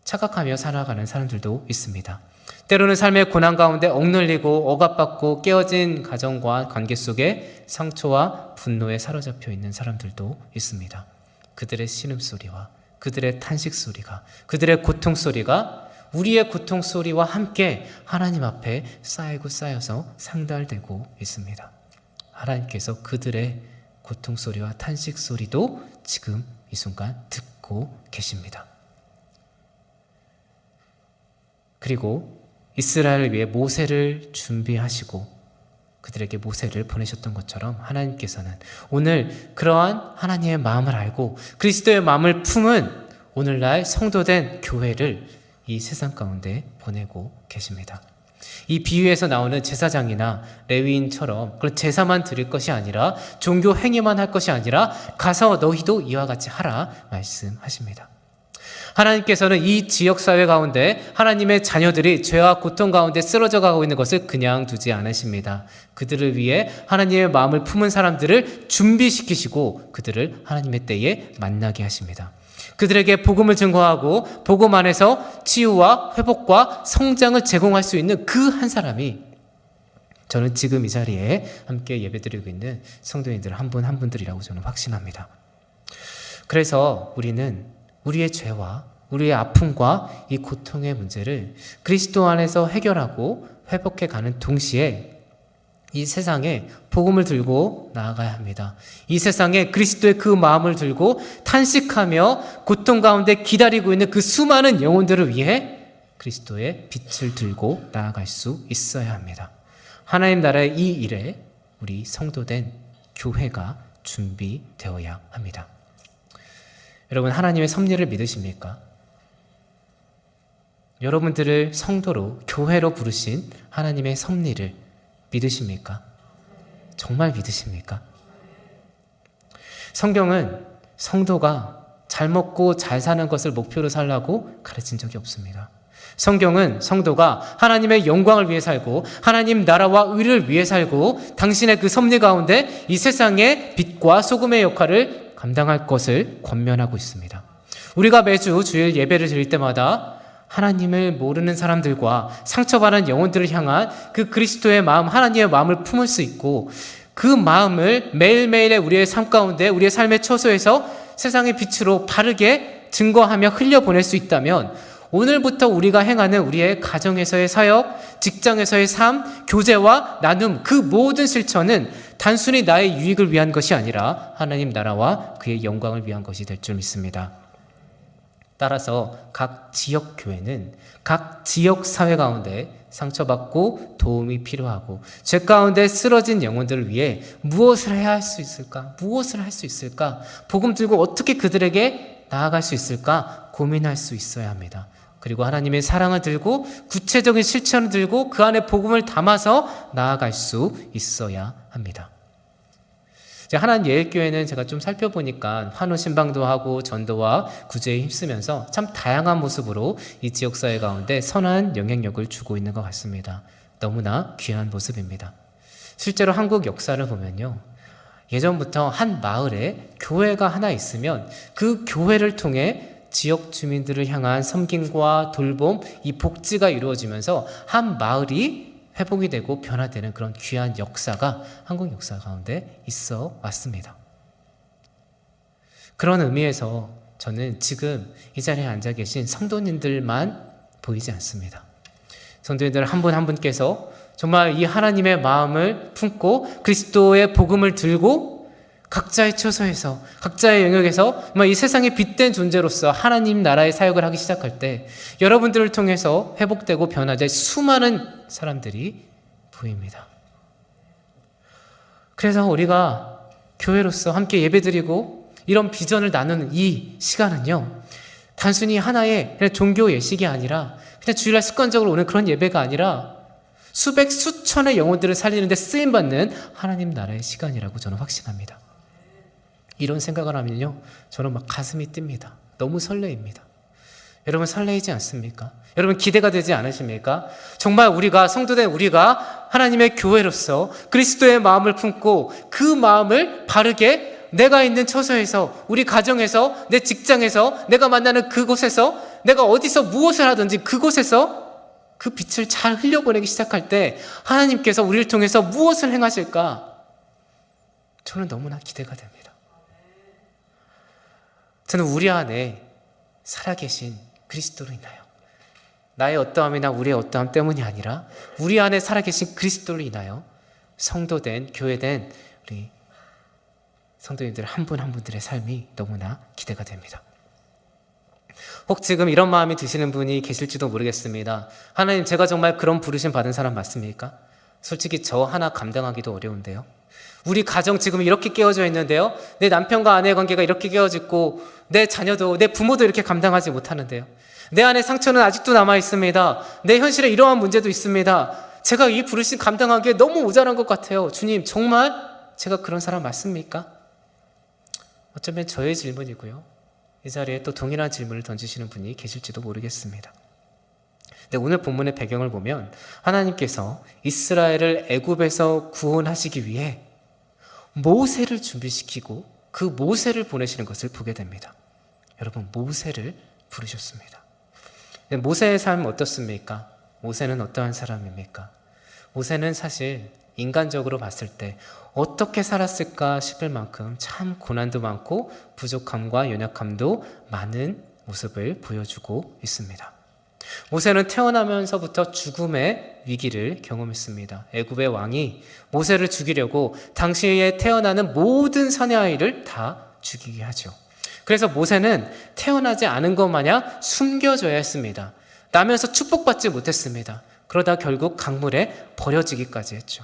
착각하며 살아가는 사람들도 있습니다. 때로는 삶의 고난 가운데 억눌리고 억압받고 깨어진 가정과 관계 속에 상처와 분노에 사로잡혀 있는 사람들도 있습니다. 그들의 신음소리와 그들의 탄식소리가, 그들의 고통소리가 우리의 고통소리와 함께 하나님 앞에 쌓이고 쌓여서 상달되고 있습니다. 하나님께서 그들의 고통소리와 탄식소리도 지금 이 순간 듣고 계십니다. 그리고 이스라엘을 위해 모세를 준비하시고 그들에게 모세를 보내셨던 것처럼 하나님께서는 오늘 그러한 하나님의 마음을 알고 그리스도의 마음을 품은 오늘날 성도된 교회를 이 세상 가운데 보내고 계십니다. 이 비유에서 나오는 제사장이나 레위인처럼 그런 제사만 드릴 것이 아니라 종교 행위만 할 것이 아니라 가서 너희도 이와 같이 하라 말씀하십니다. 하나님께서는 이 지역사회 가운데 하나님의 자녀들이 죄와 고통 가운데 쓰러져 가고 있는 것을 그냥 두지 않으십니다. 그들을 위해 하나님의 마음을 품은 사람들을 준비시키시고 그들을 하나님의 때에 만나게 하십니다. 그들에게 복음을 증거하고 복음 안에서 치유와 회복과 성장을 제공할 수 있는 그 한 사람이 저는 지금 이 자리에 함께 예배드리고 있는 성도님들 한 분 한 분들이라고 저는 확신합니다. 그래서 우리는 우리의 죄와 우리의 아픔과 이 고통의 문제를 그리스도 안에서 해결하고 회복해가는 동시에 이 세상에 복음을 들고 나아가야 합니다. 이 세상에 그리스도의 그 마음을 들고 탄식하며 고통 가운데 기다리고 있는 그 수많은 영혼들을 위해 그리스도의 빛을 들고 나아갈 수 있어야 합니다. 하나님 나라의 이 일에 우리 성도된 교회가 준비되어야 합니다. 여러분, 하나님의 섭리를 믿으십니까? 여러분들을 성도로, 교회로 부르신 하나님의 섭리를 믿으십니까? 정말 믿으십니까? 성경은 성도가 잘 먹고 잘 사는 것을 목표로 살라고 가르친 적이 없습니다. 성경은 성도가 하나님의 영광을 위해 살고 하나님 나라와 의를 위해 살고 당신의 그 섭리 가운데 이 세상의 빛과 소금의 역할을 감당할 것을 권면하고 있습니다. 우리가 매주 주일 예배를 드릴 때마다 하나님을 모르는 사람들과 상처받은 영혼들을 향한 그 그리스도의 마음, 하나님의 마음을 품을 수 있고 그 마음을 매일매일의 우리의 삶 가운데 우리의 삶의 처소에서 세상의 빛으로 바르게 증거하며 흘려보낼 수 있다면 오늘부터 우리가 행하는 우리의 가정에서의 사역, 직장에서의 삶, 교제와 나눔 그 모든 실천은 단순히 나의 유익을 위한 것이 아니라 하나님 나라와 그의 영광을 위한 것이 될 줄 믿습니다. 따라서 각 지역 교회는 각 지역 사회 가운데 상처받고 도움이 필요하고 죄 가운데 쓰러진 영혼들을 위해 무엇을 해야 할 수 있을까? 무엇을 할 수 있을까? 복음 들고 어떻게 그들에게 나아갈 수 있을까 고민할 수 있어야 합니다. 그리고 하나님의 사랑을 들고 구체적인 실천을 들고 그 안에 복음을 담아서 나아갈 수 있어야 합니다. 하나님 예일교회는 제가 좀 살펴보니까 환우 신방도 하고 전도와 구제에 힘쓰면서 참 다양한 모습으로 이 지역사회 가운데 선한 영향력을 주고 있는 것 같습니다. 너무나 귀한 모습입니다. 실제로 한국 역사를 보면요, 예전부터 한 마을에 교회가 하나 있으면 그 교회를 통해 지역 주민들을 향한 섬김과 돌봄, 이 복지가 이루어지면서 한 마을이 회복이 되고 변화되는 그런 귀한 역사가 한국 역사 가운데 있어 왔습니다. 그런 의미에서 저는 지금 이 자리에 앉아 계신 성도님들만 보이지 않습니다. 성도님들 한 분 한 분께서 정말 이 하나님의 마음을 품고 그리스도의 복음을 들고 각자의 처소에서 각자의 영역에서 이 세상에 빛된 존재로서 하나님 나라의 사역을 하기 시작할 때 여러분들을 통해서 회복되고 변화될 수많은 사람들이 보입니다. 그래서 우리가 교회로서 함께 예배드리고 이런 비전을 나누는 이 시간은요, 단순히 하나의 그냥 종교 예식이 아니라 그냥 주일날 습관적으로 오는 그런 예배가 아니라 수백 수천의 영혼들을 살리는 데 쓰임받는 하나님 나라의 시간이라고 저는 확신합니다. 이런 생각을 하면요, 저는 막 가슴이 뜁니다. 너무 설레입니다. 여러분 설레이지 않습니까? 여러분 기대가 되지 않으십니까? 정말 우리가 성도된 우리가 하나님의 교회로서 그리스도의 마음을 품고 그 마음을 바르게 내가 있는 처소에서, 우리 가정에서, 내 직장에서, 내가 만나는 그곳에서, 내가 어디서 무엇을 하든지 그곳에서 그 빛을 잘 흘려보내기 시작할 때 하나님께서 우리를 통해서 무엇을 행하실까? 저는 너무나 기대가 됩니다. 저는 우리 안에 살아계신 그리스도로 인하여, 나의 어떠함이나 우리의 어떠함 때문이 아니라 우리 안에 살아계신 그리스도로 인하여 성도된, 교회된 우리 성도님들 한 분 한 분들의 삶이 너무나 기대가 됩니다. 혹 지금 이런 마음이 드시는 분이 계실지도 모르겠습니다. 하나님, 제가 정말 그런 부르심 받은 사람 맞습니까? 솔직히 저 하나 감당하기도 어려운데요. 우리 가정 지금 이렇게 깨어져 있는데요, 내 남편과 아내의 관계가 이렇게 깨어졌고 내 자녀도, 내 부모도 이렇게 감당하지 못하는데요, 내 안에 상처는 아직도 남아 있습니다. 내 현실에 이러한 문제도 있습니다. 제가 이 부르심 감당하기에 너무 모자란 것 같아요. 주님, 정말 제가 그런 사람 맞습니까? 어쩌면 저의 질문이고요, 이 자리에 또 동일한 질문을 던지시는 분이 계실지도 모르겠습니다. 근데 오늘 본문의 배경을 보면 하나님께서 이스라엘을 애굽에서 구원하시기 위해 모세를 준비시키고 그 모세를 보내시는 것을 보게 됩니다. 여러분, 모세를 부르셨습니다. 모세의 삶 어떻습니까? 모세는 어떠한 사람입니까? 모세는 사실 인간적으로 봤을 때 어떻게 살았을까 싶을 만큼 참 고난도 많고 부족함과 연약함도 많은 모습을 보여주고 있습니다. 모세는 태어나면서부터 죽음의 위기를 경험했습니다. 애굽의 왕이 모세를 죽이려고 당시에 태어나는 모든 사내 아이를 다 죽이게 하죠. 그래서 모세는 태어나지 않은 것 마냥 숨겨져야 했습니다. 나면서 축복받지 못했습니다. 그러다 결국 강물에 버려지기까지 했죠.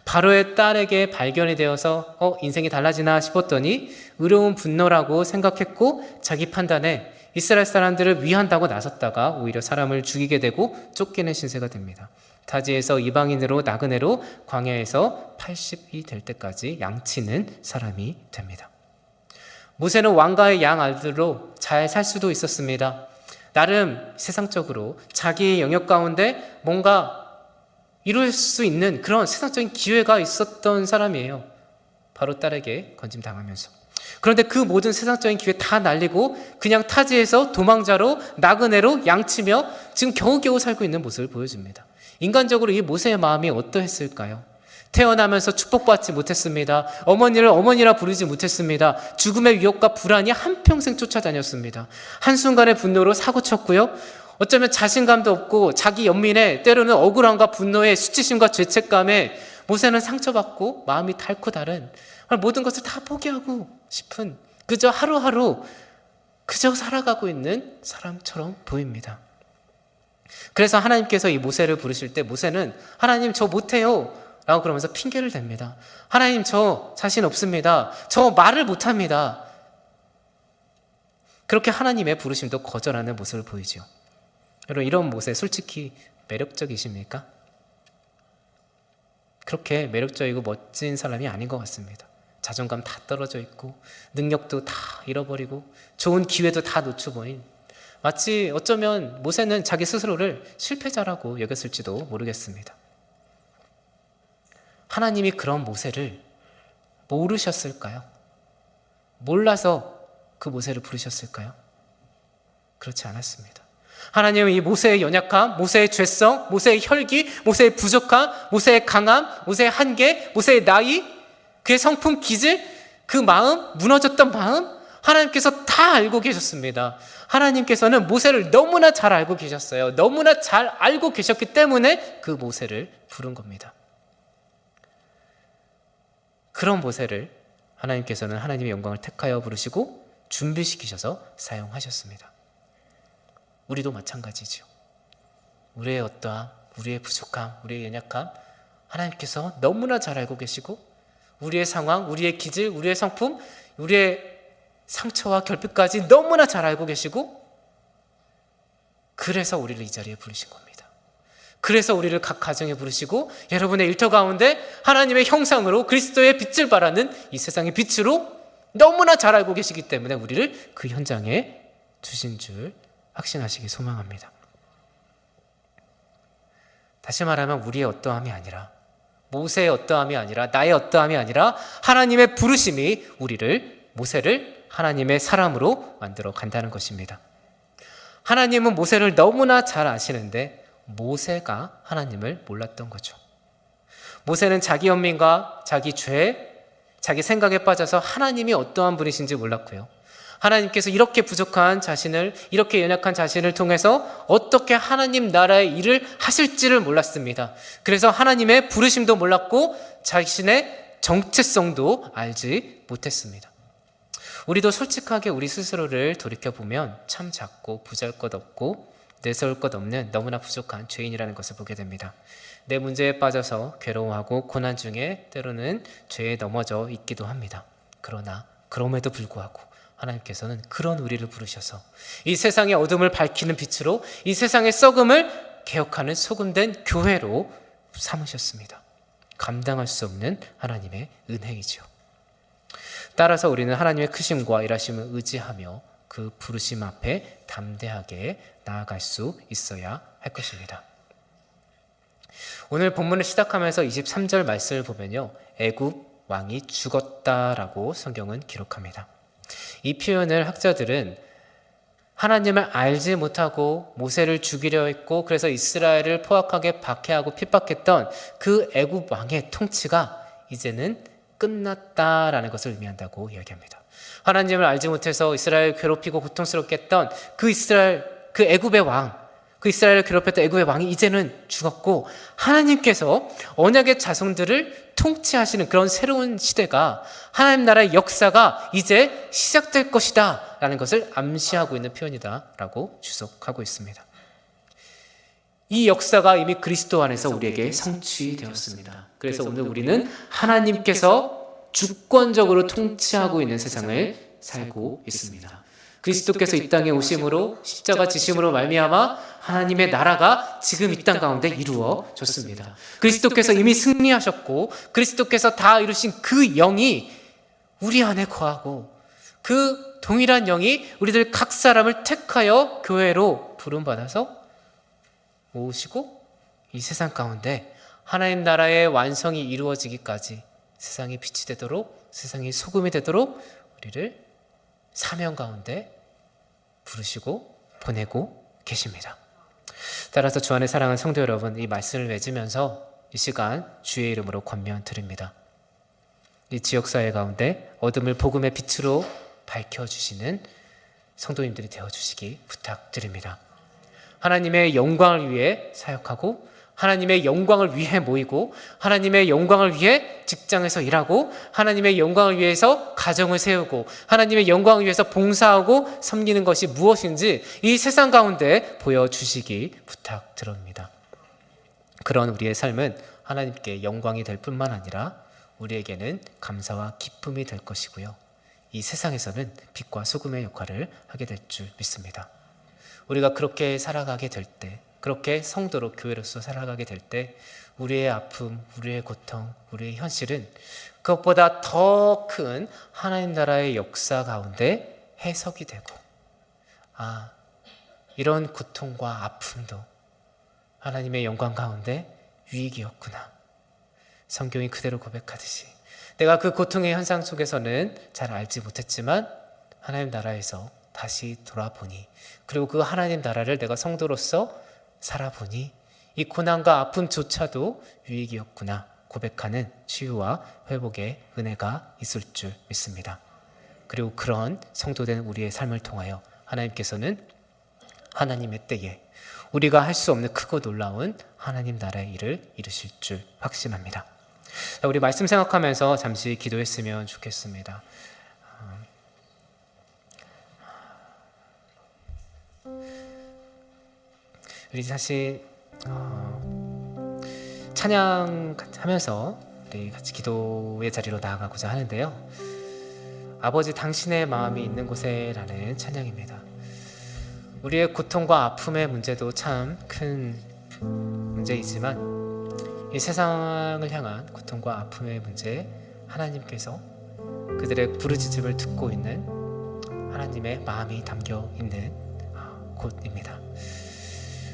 바로의 딸에게 발견이 되어서 인생이 달라지나 싶었더니 의로운 분노라고 생각했고 자기 판단에 이스라엘 사람들을 위한다고 나섰다가 오히려 사람을 죽이게 되고 쫓기는 신세가 됩니다. 타지에서 이방인으로 나그네로 광야에서 80이 될 때까지 양치는 사람이 됩니다. 모세는 왕가의 양 알들로 잘 살 수도 있었습니다. 나름 세상적으로 자기의 영역 가운데 뭔가 이룰 수 있는 그런 세상적인 기회가 있었던 사람이에요. 바로 딸에게 건짐당하면서. 그런데 그 모든 세상적인 기회 다 날리고 그냥 타지에서 도망자로 나그네로 양치며 지금 겨우겨우 살고 있는 모습을 보여줍니다. 인간적으로 이 모세의 마음이 어떠했을까요? 태어나면서 축복받지 못했습니다. 어머니를 어머니라 부르지 못했습니다. 죽음의 위협과 불안이 한평생 쫓아다녔습니다. 한순간의 분노로 사고쳤고요, 어쩌면 자신감도 없고 자기 연민에 때로는 억울함과 분노에 수치심과 죄책감에 모세는 상처받고 마음이 닳고 다른 모든 것을 다 포기하고 싶은, 그저 하루하루 그저 살아가고 있는 사람처럼 보입니다. 그래서 하나님께서 이 모세를 부르실 때 모세는 하나님 저 못해요 라고 그러면서 핑계를 댑니다. 하나님 저 자신 없습니다. 저 말을 못합니다. 그렇게 하나님의 부르심도 거절하는 모습을 보이죠. 여러분, 이런 모습 솔직히 매력적이십니까? 그렇게 매력적이고 멋진 사람이 아닌 것 같습니다. 자존감 다 떨어져 있고 능력도 다 잃어버리고 좋은 기회도 다 놓쳐버린, 마치 어쩌면 모세는 자기 스스로를 실패자라고 여겼을지도 모르겠습니다. 하나님이 그런 모세를 모르셨을까요? 몰라서 그 모세를 부르셨을까요? 그렇지 않았습니다. 하나님은 이 모세의 연약함, 모세의 죄성, 모세의 혈기, 모세의 부족함, 모세의 강함, 모세의 한계, 모세의 나이, 그의 성품, 기질, 그 마음, 무너졌던 마음, 하나님께서 다 알고 계셨습니다. 하나님께서는 모세를 너무나 잘 알고 계셨어요. 너무나 잘 알고 계셨기 때문에 그 모세를 부른 겁니다. 그런 모세를 하나님께서는 하나님의 영광을 택하여 부르시고 준비시키셔서 사용하셨습니다. 우리도 마찬가지죠. 우리의 어떠함, 우리의 부족함, 우리의 연약함, 하나님께서 너무나 잘 알고 계시고 우리의 상황, 우리의 기질, 우리의 성품, 우리의 상처와 결핍까지 너무나 잘 알고 계시고, 그래서 우리를 이 자리에 부르신 겁니다. 그래서 우리를 각 가정에 부르시고 여러분의 일터 가운데 하나님의 형상으로 그리스도의 빛을 발하는 이 세상의 빛으로 너무나 잘 알고 계시기 때문에 우리를 그 현장에 주신 줄 확신하시기 소망합니다. 다시 말하면 우리의 어떠함이 아니라, 모세의 어떠함이 아니라, 나의 어떠함이 아니라 하나님의 부르심이 우리를, 모세를 하나님의 사람으로 만들어 간다는 것입니다. 하나님은 모세를 너무나 잘 아시는데 모세가 하나님을 몰랐던 거죠. 모세는 자기 연민과 자기 죄, 자기 생각에 빠져서 하나님이 어떠한 분이신지 몰랐고요. 하나님께서 이렇게 부족한 자신을, 이렇게 연약한 자신을 통해서 어떻게 하나님 나라의 일을 하실지를 몰랐습니다. 그래서 하나님의 부르심도 몰랐고 자신의 정체성도 알지 못했습니다. 우리도 솔직하게 우리 스스로를 돌이켜보면 참 작고 보잘것없고 내세울 것 없는 너무나 부족한 죄인이라는 것을 보게 됩니다. 내 문제에 빠져서 괴로워하고 고난 중에 때로는 죄에 넘어져 있기도 합니다. 그러나 그럼에도 불구하고 하나님께서는 그런 우리를 부르셔서 이 세상의 어둠을 밝히는 빛으로, 이 세상의 썩음을 개혁하는 소금된 교회로 삼으셨습니다. 감당할 수 없는 하나님의 은혜이죠. 따라서 우리는 하나님의 크심과 일하심을 의지하며 그 부르심 앞에 담대하게 나아갈 수 있어야 할 것입니다. 오늘 본문을 시작하면서 23절 말씀을 보면요, 애굽 왕이 죽었다라고 성경은 기록합니다. 이 표현을 학자들은 하나님을 알지 못하고 모세를 죽이려 했고 그래서 이스라엘을 포악하게 박해하고 핍박했던 그 애굽 왕의 통치가 이제는 끝났다라는 것을 의미한다고 이야기합니다. 하나님을 알지 못해서 이스라엘을 괴롭히고 고통스럽게 했던 그 애굽의 왕, 그 이스라엘을 괴롭혔던 애굽의 왕이 이제는 죽었고 하나님께서 언약의 자손들을 통치하시는 그런 새로운 시대가, 하나님 나라의 역사가 이제 시작될 것이다 라는 것을 암시하고 있는 표현이다 라고 주석하고 있습니다. 이 역사가 이미 그리스도 안에서 우리에게 성취되었습니다. 그래서 오늘 우리는 하나님께서 주권적으로 통치하고 있는 세상을 살고 있습니다. 그리스도께서 이 땅에 오심으로, 십자가 지심으로 말미암아 하나님의 나라가 지금 이 땅 가운데 이루어졌습니다. 그리스도께서 이미 승리하셨고 그리스도께서 다 이루신 그 영이 우리 안에 거하고 그 동일한 영이 우리들 각 사람을 택하여 교회로 부름받아서 모으시고 이 세상 가운데 하나님 나라의 완성이 이루어지기까지 세상이 빛이 되도록, 세상이 소금이 되도록 우리를 사명 가운데 부르시고 보내고 계십니다. 따라서 주 안에 사랑하는 성도 여러분, 이 말씀을 맺으면서 이 시간 주의 이름으로 권면드립니다. 이 지역사회 가운데 어둠을 복음의 빛으로 밝혀주시는 성도님들이 되어주시기 부탁드립니다. 하나님의 영광을 위해 사역하고 하나님의 영광을 위해 모이고 하나님의 영광을 위해 직장에서 일하고 하나님의 영광을 위해서 가정을 세우고 하나님의 영광을 위해서 봉사하고 섬기는 것이 무엇인지 이 세상 가운데 보여주시기 부탁드립니다. 그런 우리의 삶은 하나님께 영광이 될 뿐만 아니라 우리에게는 감사와 기쁨이 될 것이고요. 이 세상에서는 빛과 소금의 역할을 하게 될 줄 믿습니다. 우리가 그렇게 살아가게 될 때, 그렇게 성도로 교회로서 살아가게 될 때 우리의 아픔, 우리의 고통, 우리의 현실은 그것보다 더 큰 하나님 나라의 역사 가운데 해석이 되고, 이런 고통과 아픔도 하나님의 영광 가운데 유익이었구나. 성경이 그대로 고백하듯이 내가 그 고통의 현상 속에서는 잘 알지 못했지만 하나님 나라에서 다시 돌아보니, 그리고 그 하나님 나라를 내가 성도로서 살아보니 이 고난과 아픔조차도 유익이었구나 고백하는 치유와 회복의 은혜가 있을 줄 믿습니다. 그리고 그런 성도된 우리의 삶을 통하여 하나님께서는 하나님의 때에 우리가 할 수 없는 크고 놀라운 하나님 나라의 일을 이루실 줄 확신합니다. 우리 말씀 생각하면서 잠시 기도했으면 좋겠습니다. 우리 사실 찬양하면서 우리 같이 기도의 자리로 나아가고자 하는데요. 아버지 당신의 마음이 있는 곳에 라는 찬양입니다. 우리의 고통과 아픔의 문제도 참 큰 문제이지만 이 세상을 향한 고통과 아픔의 문제, 하나님께서 그들의 부르짖음을 듣고 있는 하나님의 마음이 담겨 있는 곳입니다.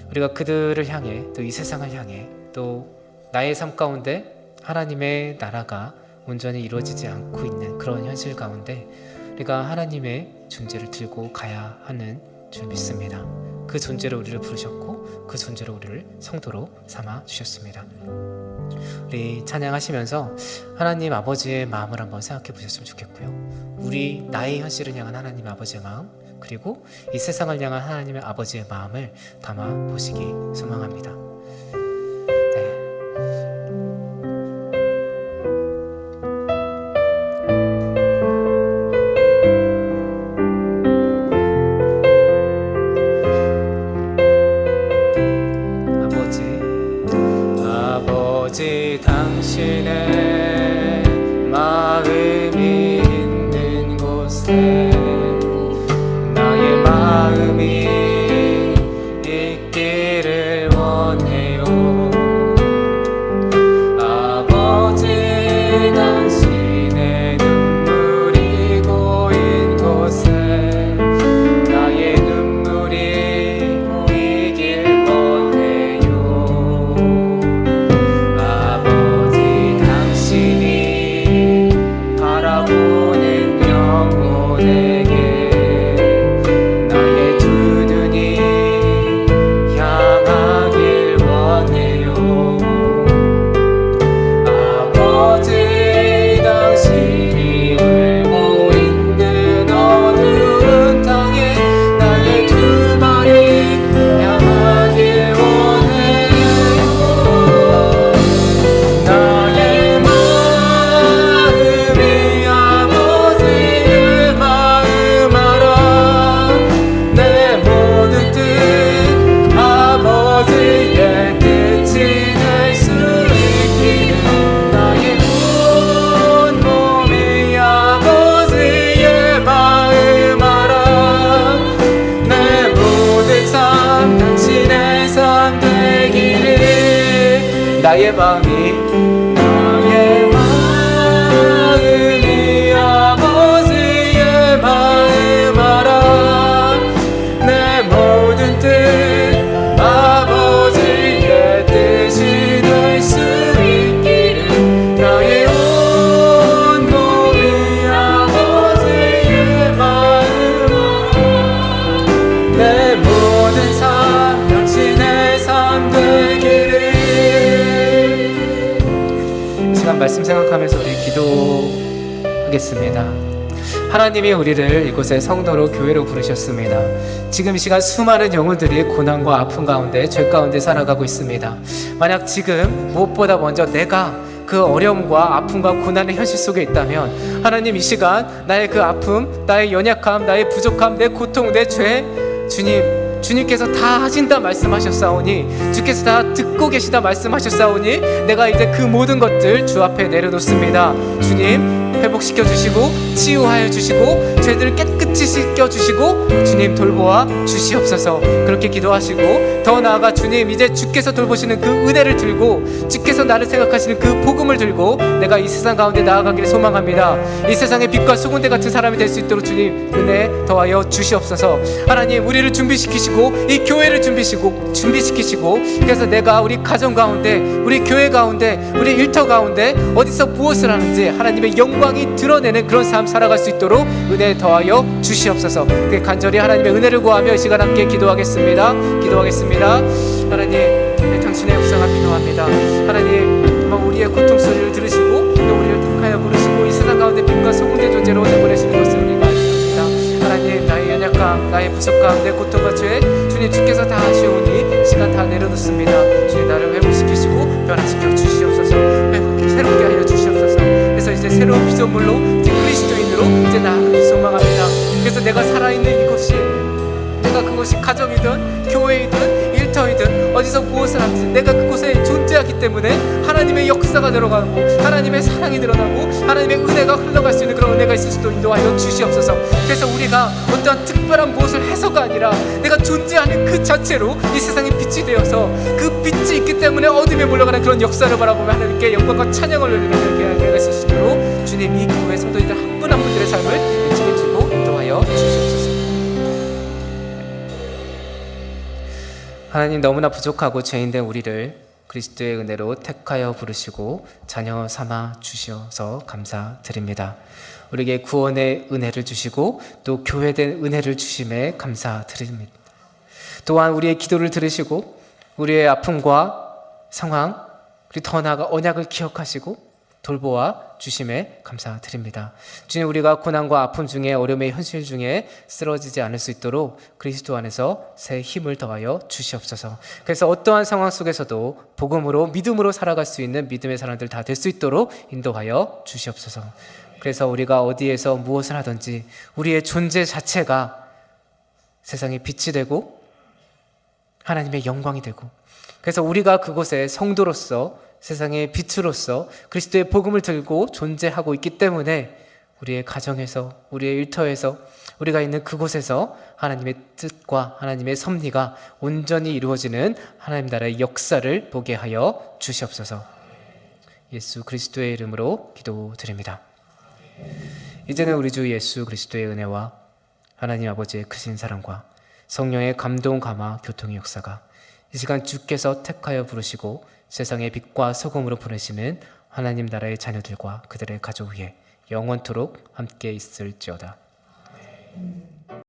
우리가 그들을 향해, 또 이 세상을 향해, 또 나의 삶 가운데 하나님의 나라가 온전히 이루어지지 않고 있는 그런 현실 가운데 우리가 하나님의 존재를 들고 가야 하는 줄 믿습니다. 그 존재로 우리를 부르셨고 그 존재로 우리를 성도로 삼아 주셨습니다. 우리 찬양하시면서 하나님 아버지의 마음을 한번 생각해 보셨으면 좋겠고요. 나의 현실을 향한 하나님 아버지의 마음, 그리고 이 세상을 향한 하나님의 아버지의 마음을 담아 보시기 소망합니다. 아버지 당신의 마음이 있는 곳에 나의 마음이 있기를 원해요. 아버지 당신의 눈물이 고인 곳에 나의 눈물이 고이길 원해요. 아버지 당신이 바라보는 영혼에게 나의 두 눈이 향하길 원해요. 아버지 당신이 울고 있는 어두운 땅에 나의 두 발이 향하길 원해요. 나의 마음이 아버지의 마음 알아. 내 모든 뜻 아버지의 뜻이 될 수 있기를. 나의 온 몸이 아버지의 마음 알아. 내 모든 삶 당신의 삶 되기를. 나의 마음이 아버지의 마음 알아. 내 모든 뜻 아버지의 뜻이 될 수 있기를. 나의 온 몸이 아버지의 마음 알아. 내 모든 삶 당신의 삶 되기를. 시간 말씀 생각하면서 우리 기도하겠습니다. 하나님이 우리를 이곳에 성도로 교회로 부르셨습니다. 지금 이 시간 수많은 영혼들이 고난과 아픔 가운데, 죄 가운데 살아가고 있습니다. 만약 지금 무엇보다 먼저 내가 그 어려움과 아픔과 고난의 현실 속에 있다면 하나님 이 시간 나의 그 아픔, 나의 연약함, 나의 부족함, 내 고통, 내 죄 주님께서 다 하신다 말씀하셨사오니 주께서 주께서 다 듣고 계시다 말씀하셨사오니 내가 이제 그 모든 것들 주 앞에 내려놓습니다. 주님 회복시켜 주시고 치유하여 주시고 죄들을 깨끗이 씻겨 주시고 주님 돌보아 주시옵소서. 그렇게 기도하시고 더 나아가 주님 이제 주께서 돌보시는 그 은혜를 들고 주께서 나를 생각하시는 그 복음을 들고 내가 이 세상 가운데 나아가기를 소망합니다. 이 세상의 빛과 소금대 같은 사람이 될 수 있도록 주님 은혜 더하여 주시옵소서. 하나님 우리를 준비시키시고 이 교회를 준비시키시고 그래서 내가 우리 가정 가운데 우리 교회 가운데 우리 일터 가운데 어디서 무엇을 하는지 하나님의 영광이 드러내는 그런 삶 살아갈 수 있도록 은혜 더하여 주시옵소서. 간절히 하나님의 은혜를 구하며 이 시간 함께 기도하겠습니다. 하나님 당신의 역사가 필요합니다. 하나님 정말 우리의 고통 소리를 들으시고 또 우리를 택하여 부르시고 이 세상 가운데 빛과 소금의 존재로 내보내시는 것을 우리가 알겠습니다. 하나님 나의 연약함 나의 부족함 내 고통과 죄 주님 주께서 다 하시오니 시간 다 내려놓습니다. 주님 나를 회복시키시고 변화시켜 주시옵소서. 새롭게 하여 주시옵소서. 그래서 이제 새로운 피조물로 이제 그리스도인으로 이제 나아가기 소망합니다. 그래서 내가 살아있는 이곳이 내가 그곳이 가정이든 교회이든 일터이든 어디서 무엇을 하든지 내가 그곳에 존재하기 때문에 하나님의 역사가 들어가고 하나님의 사랑이 드러나고 하나님의 은혜가 흘러갈 수 있는 그런 은혜가 있을 수도 인도하여 주시옵소서. 그래서 우리가 어떠한 특별한 무엇을 해서가 아니라 내가 존재하는 그 자체로 이 세상에 빛이 되어서 그 빛이 있기 때문에 어둠에 몰려가는 그런 역사를 바라보며 하나님께 영광과 찬양을 올리는 은혜가 있을 수 있도록 주님 이 교회 성도님들 한 분 한 분들의 삶을 책임지고 인도하여 주시옵소서. 하나님 너무나 부족하고 죄인된 우리를 그리스도의 은혜로 택하여 부르시고 자녀 삼아 주셔서 감사드립니다. 우리에게 구원의 은혜를 주시고 또 교회된 은혜를 주심에 감사드립니다. 또한 우리의 기도를 들으시고 우리의 아픔과 상황 그리고 더 나아가 언약을 기억하시고 돌보아 주심에 감사드립니다. 주님 우리가 고난과 아픔 중에 어려움의 현실 중에 쓰러지지 않을 수 있도록 그리스도 안에서 새 힘을 더하여 주시옵소서. 그래서 어떠한 상황 속에서도 복음으로 믿음으로 살아갈 수 있는 믿음의 사람들 다 될 수 있도록 인도하여 주시옵소서. 그래서 우리가 어디에서 무엇을 하든지 우리의 존재 자체가 세상에 빛이 되고 하나님의 영광이 되고 그래서 우리가 그곳에 성도로서 세상의 빛으로서 그리스도의 복음을 들고 존재하고 있기 때문에 우리의 가정에서 우리의 일터에서 우리가 있는 그곳에서 하나님의 뜻과 하나님의 섭리가 온전히 이루어지는 하나님 나라의 역사를 보게 하여 주시옵소서. 예수 그리스도의 이름으로 기도드립니다. 이제는 우리 주 예수 그리스도의 은혜와 하나님 아버지의 크신 사랑과 성령의 감동 감화 교통의 역사가 이 시간 주께서 택하여 부르시고 세상의 빛과 소금으로 보내시는 하나님 나라의 자녀들과 그들의 가족 위에 영원토록 함께 있을지어다.